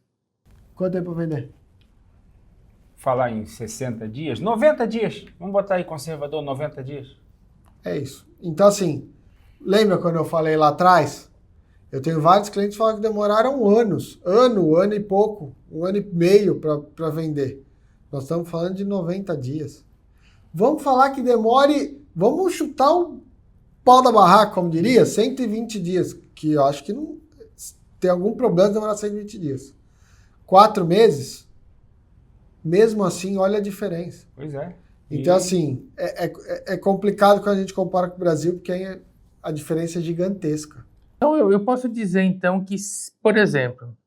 Speaker 2: Quanto tempo para vender?
Speaker 3: Falar em 60 dias, 90 dias. Vamos botar aí conservador, 90 dias.
Speaker 2: É isso. Então assim, lembra quando eu falei lá atrás? Eu tenho vários clientes que falam que demoraram anos. Ano e pouco, 1 ano e meio para vender. Nós estamos falando de 90 dias. Vamos falar que demore, vamos chutar o pau da barraca, como diria, 120 dias. Que eu acho que não tem algum problema de demorar 120 dias. 4 meses, mesmo assim, olha a diferença.
Speaker 3: Pois é.
Speaker 2: Então, assim, é complicado quando a gente compara com o Brasil, porque a diferença é gigantesca.
Speaker 1: Então, eu posso dizer, então, que, por exemplo,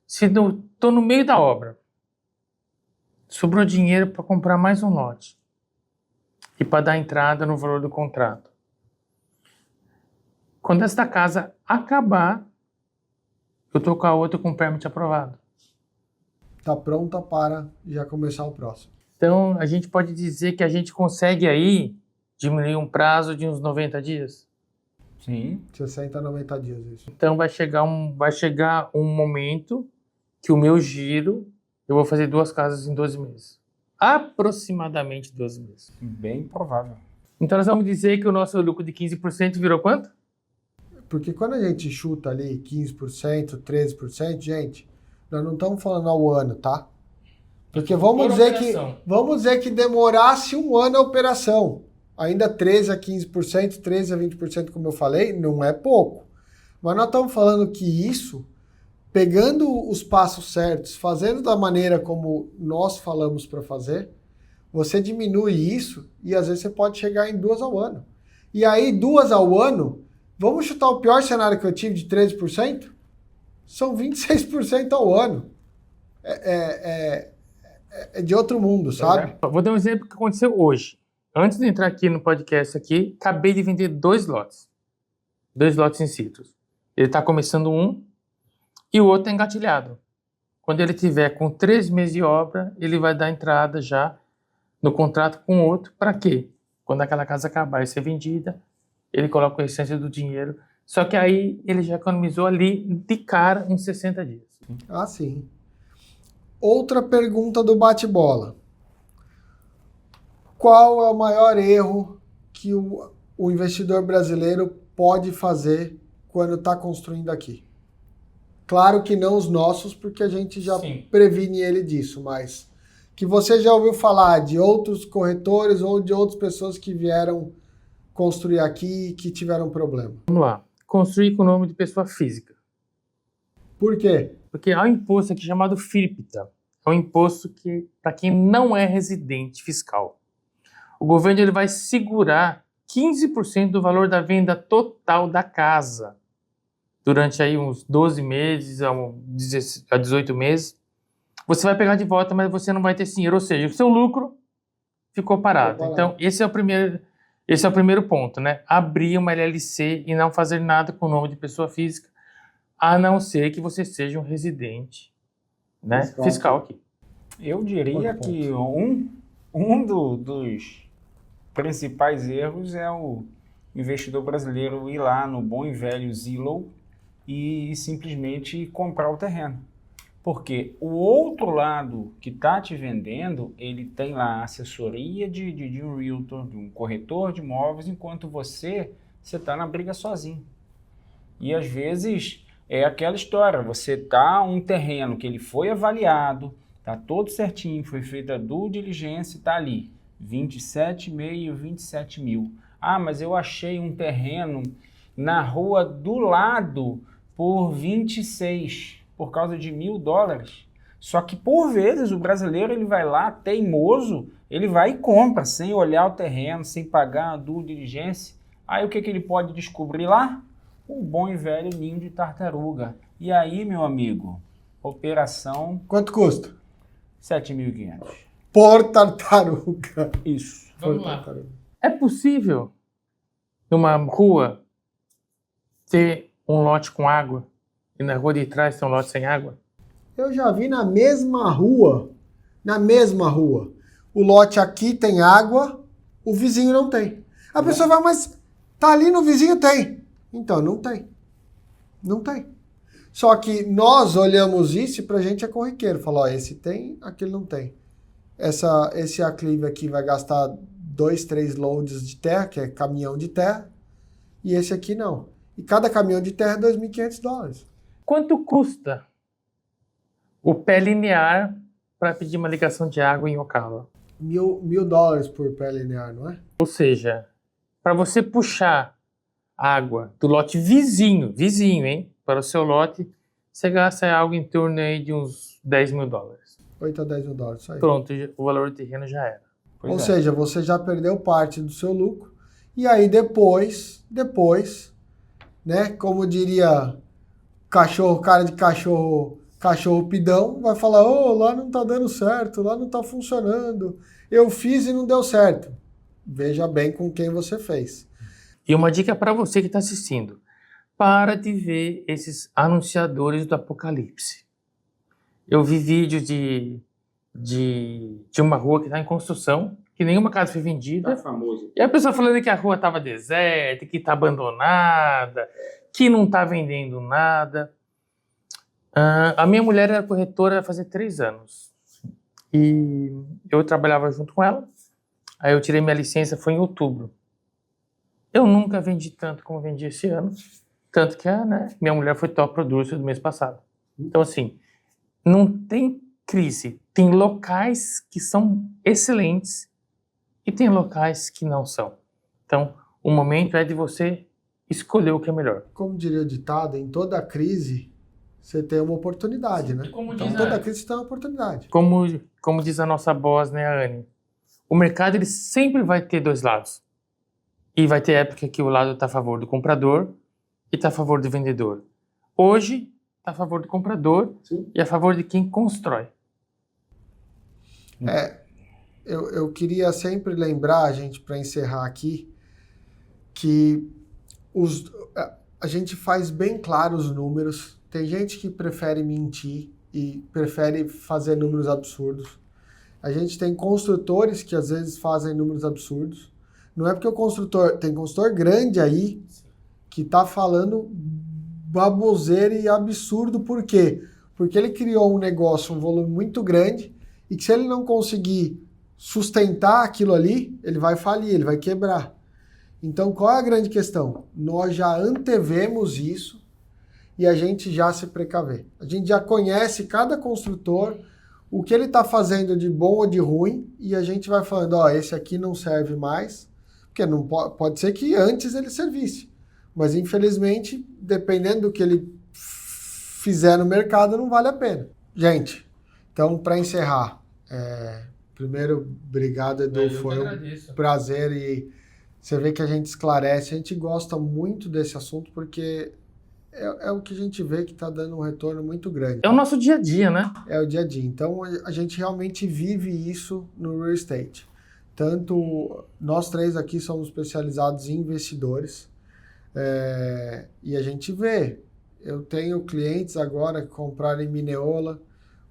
Speaker 1: se estou no meio da obra, sobrou dinheiro para comprar mais um lote e para dar entrada no valor do contrato. Quando esta casa acabar, eu tô com a outra com o permit aprovado.
Speaker 2: Tá pronta para já começar o próximo.
Speaker 1: Então, a gente pode dizer que a gente consegue aí diminuir um prazo de uns 90 dias.
Speaker 3: Sim.
Speaker 2: 60 a 90 dias, isso.
Speaker 1: Então, vai chegar um momento que o meu giro, eu vou fazer 2 casas em 12 meses. Aproximadamente 12 meses.
Speaker 3: Bem provável.
Speaker 1: Então, nós vamos dizer que o nosso lucro de 15% virou quanto?
Speaker 2: Porque quando a gente chuta ali 15%, 13%, gente, nós não estamos falando ao ano, tá? Porque vamos dizer que demorasse um ano a operação. Ainda 13 a 15%, 13 a 20%, como eu falei, não é pouco. Mas nós estamos falando que isso, pegando os passos certos, fazendo da maneira como nós falamos para fazer, você diminui isso e às vezes você pode chegar em 2 ao ano. E aí, 2 ao ano, vamos chutar o pior cenário que eu tive de 13%? São 26% ao ano. É de outro mundo, sabe?
Speaker 1: Vou dar um exemplo que aconteceu hoje. Antes de entrar aqui no podcast aqui, acabei de vender 2 lotes. 2 lotes em situs. Ele está começando um e o outro é engatilhado. Quando ele tiver com 3 meses de obra, ele vai dar entrada já no contrato com o outro. Para quê? Quando aquela casa acabar e ser vendida, ele coloca a essência do dinheiro. Só que aí ele já economizou ali de cara uns 60 dias.
Speaker 2: Ah, sim. Outra pergunta do bate-bola. Qual é o maior erro que o investidor brasileiro pode fazer quando está construindo aqui? Claro que não os nossos, porque a gente já previne ele disso, mas que você já ouviu falar de outros corretores ou de outras pessoas que vieram construir aqui e que tiveram problema.
Speaker 1: Vamos lá. Construir com o nome de pessoa física.
Speaker 2: Por quê?
Speaker 1: Porque há um imposto aqui chamado FIRPTA. É um imposto que para quem não é residente fiscal. O governo ele vai segurar 15% do valor da venda total da casa durante aí uns 12 meses a 18 meses. Você vai pegar de volta, mas você não vai ter dinheiro, ou seja, o seu lucro ficou parado. Então, esse é o primeiro ponto, né? Abrir uma LLC e não fazer nada com o nome de pessoa física, a não ser que você seja um residente, né, fiscal aqui.
Speaker 3: Eu diria que dos principais erros é o investidor brasileiro ir lá no bom e velho Zillow e simplesmente comprar o terreno. Porque o outro lado que está te vendendo, ele tem lá a assessoria de um realtor, de um corretor de imóveis, enquanto você está na briga sozinho. E às vezes é aquela história, você tá um terreno que ele foi avaliado, tá todo certinho, foi feita a due diligência, tá ali, 27,5, 27 mil. Ah, mas eu achei um terreno na rua do lado por 26, por causa de $1.000. Só que por vezes o brasileiro ele vai lá, teimoso, ele vai e compra, sem olhar o terreno, sem pagar a due diligência. Aí o que ele pode descobrir lá? O bom e velho ninho de tartaruga. E aí, meu amigo, operação...
Speaker 2: Quanto custa?
Speaker 3: 7.500.
Speaker 2: Por tartaruga.
Speaker 3: Isso.
Speaker 1: Vamos lá. É possível, numa rua, ter um lote com água e na rua de trás ter um lote sem água?
Speaker 2: Eu já vi na mesma rua, o lote aqui tem água, o vizinho não tem. A pessoa vai, mas tá ali no vizinho tem. Então, não tem. Não tem. Só que nós olhamos isso e pra gente é corriqueiro. Fala, ó, esse tem, aquele não tem. Esse aclive aqui vai gastar 2, 3 loads de terra, que é caminhão de terra, e esse aqui não. E cada caminhão de terra é $2.500.
Speaker 1: Quanto custa o pé linear para pedir uma ligação de água em Ocala?
Speaker 2: $1.000 por pé linear, não é?
Speaker 1: Ou seja, para você puxar água do lote vizinho, hein, para o seu lote, você gasta algo em torno aí de uns $10.000.
Speaker 2: 8 a 10 mil dólares, isso aí.
Speaker 1: Pronto, o valor do terreno já era.
Speaker 2: Ou seja, você já perdeu parte do seu lucro, e aí depois, né, como diria cara de cachorro pidão, vai falar, lá não tá dando certo, lá não tá funcionando, eu fiz e não deu certo. Veja bem com quem você fez.
Speaker 1: E uma dica para você que está assistindo. para de ver esses anunciadores do apocalipse. Eu vi vídeo de uma rua que está em construção, que nenhuma casa foi vendida.
Speaker 3: Tá famoso.
Speaker 1: E a pessoa falando que a rua estava deserta, que está abandonada, que não está vendendo nada. A minha mulher era corretora fazia 3 anos. E eu trabalhava junto com ela. Aí eu tirei minha licença, foi em outubro. Eu nunca vendi tanto como vendi esse ano. Tanto que minha mulher foi top producer do mês passado. Então, assim, não tem crise. Tem locais que são excelentes e tem locais que não são. Então, o momento é de você escolher o que é melhor.
Speaker 2: Como diria o ditado, em toda crise você tem uma oportunidade, né?
Speaker 1: Como
Speaker 2: Então, em
Speaker 1: diz
Speaker 2: toda crise você tem uma oportunidade.
Speaker 1: Como diz a nossa boss, né, a Anne? O mercado ele sempre vai ter 2 lados. E vai ter época que o lado está a favor do comprador e está a favor do vendedor. Hoje, está a favor do comprador
Speaker 2: Sim.
Speaker 1: e a favor de quem constrói.
Speaker 2: Eu queria sempre lembrar, gente, para encerrar aqui, que a gente faz bem claro os números. Tem gente que prefere mentir e prefere fazer números absurdos. A gente tem construtores que às vezes fazem números absurdos. Não é porque tem construtor grande aí que está falando baboseira e absurdo. Por quê? Porque ele criou um negócio, um volume muito grande, e que se ele não conseguir sustentar aquilo ali, ele vai falir, ele vai quebrar. Então, qual é a grande questão? Nós já antevemos isso e a gente já se precavê. A gente já conhece cada construtor, o que ele está fazendo de bom ou de ruim, e a gente vai falando, esse aqui não serve mais, porque não pode ser que antes ele servisse. Mas, infelizmente, dependendo do que ele fizer no mercado, não vale a pena. Gente, então, para encerrar, primeiro, obrigado, Edu, foi um prazer e você vê que a gente esclarece, a gente gosta muito desse assunto porque é o que a gente vê que está dando um retorno muito grande.
Speaker 1: É o nosso dia a dia, né?
Speaker 2: É o dia a dia. Então, a gente realmente vive isso no real estate. Tanto nós 3 aqui somos especializados em investidores e a gente vê. Eu tenho clientes agora que compraram em Mineola.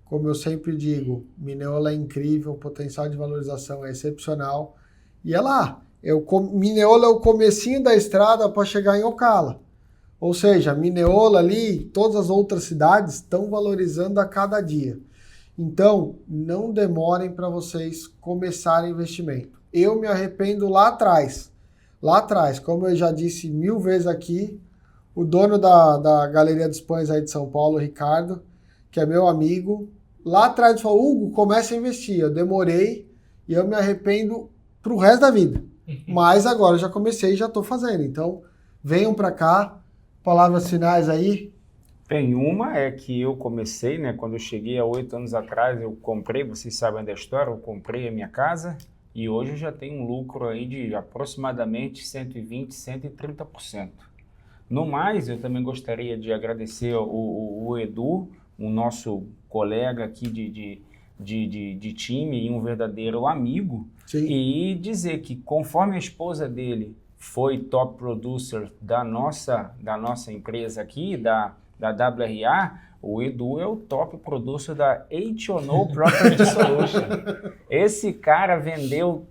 Speaker 2: Como eu sempre digo, Mineola é incrível, o potencial de valorização é excepcional. E é lá. Mineola é o comecinho da estrada para chegar em Ocala. Ou seja, Mineola ali, todas as outras cidades estão valorizando a cada dia. Então, não demorem para vocês começarem investimento. Eu me arrependo lá atrás, como eu já disse 1000 vezes aqui, o dono da Galeria dos Pães aí de São Paulo, Ricardo, que é meu amigo, lá atrás falou, Hugo, comece a investir. Eu demorei e eu me arrependo pro resto da vida. Mas agora eu já comecei e já estou fazendo. Então, venham para cá. Palavras finais aí.
Speaker 3: Bem, uma é que eu comecei, né? Quando eu cheguei há 8 anos atrás, eu comprei, vocês sabem da história, eu comprei a minha casa e hoje eu já tenho um lucro aí de aproximadamente 120%, 130%. No mais, eu também gostaria de agradecer o Edu, o nosso colega aqui de time e um verdadeiro amigo.
Speaker 2: Sim.
Speaker 3: E dizer que conforme a esposa dele foi top producer da nossa empresa aqui, da WRA, o Edu é o top producer da H&O Property Solution. Esse cara vendeu,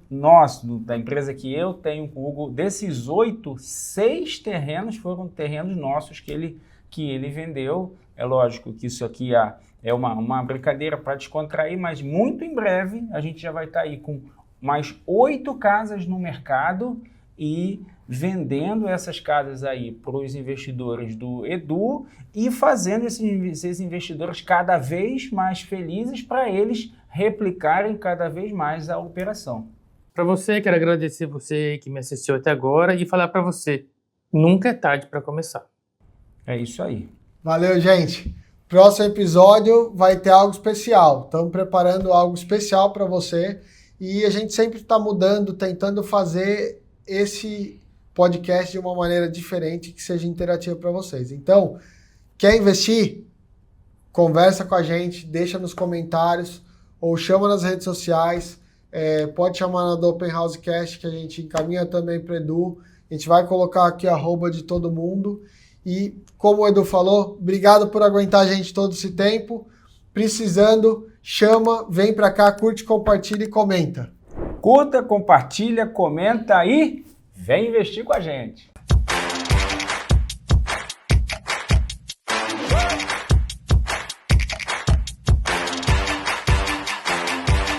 Speaker 3: da empresa que eu tenho com o Hugo, desses 8, 6 terrenos foram terrenos nossos que ele vendeu. É lógico que isso aqui é uma brincadeira para descontrair, mas muito em breve a gente já vai estar aí com mais 8 casas no mercado e vendendo essas casas aí para os investidores do Edu e fazendo esses investidores cada vez mais felizes para eles replicarem cada vez mais a operação.
Speaker 1: Para você, quero agradecer você que me assistiu até agora e falar para você, nunca é tarde para começar.
Speaker 3: É isso aí.
Speaker 2: Valeu, gente. Próximo episódio vai ter algo especial. Estamos preparando algo especial para você e a gente sempre está mudando, tentando fazer esse podcast de uma maneira diferente que seja interativa para vocês. Então, quer investir? Conversa com a gente, deixa nos comentários ou chama nas redes sociais. Pode chamar na do Open House Cast que a gente encaminha também para o Edu. A gente vai colocar aqui a arroba de todo mundo E, como o Edu falou, obrigado por aguentar a gente todo esse tempo. Precisando, chama, vem para cá, curte, compartilha e comenta.
Speaker 3: Curta, compartilha, comenta e vem investir com a gente.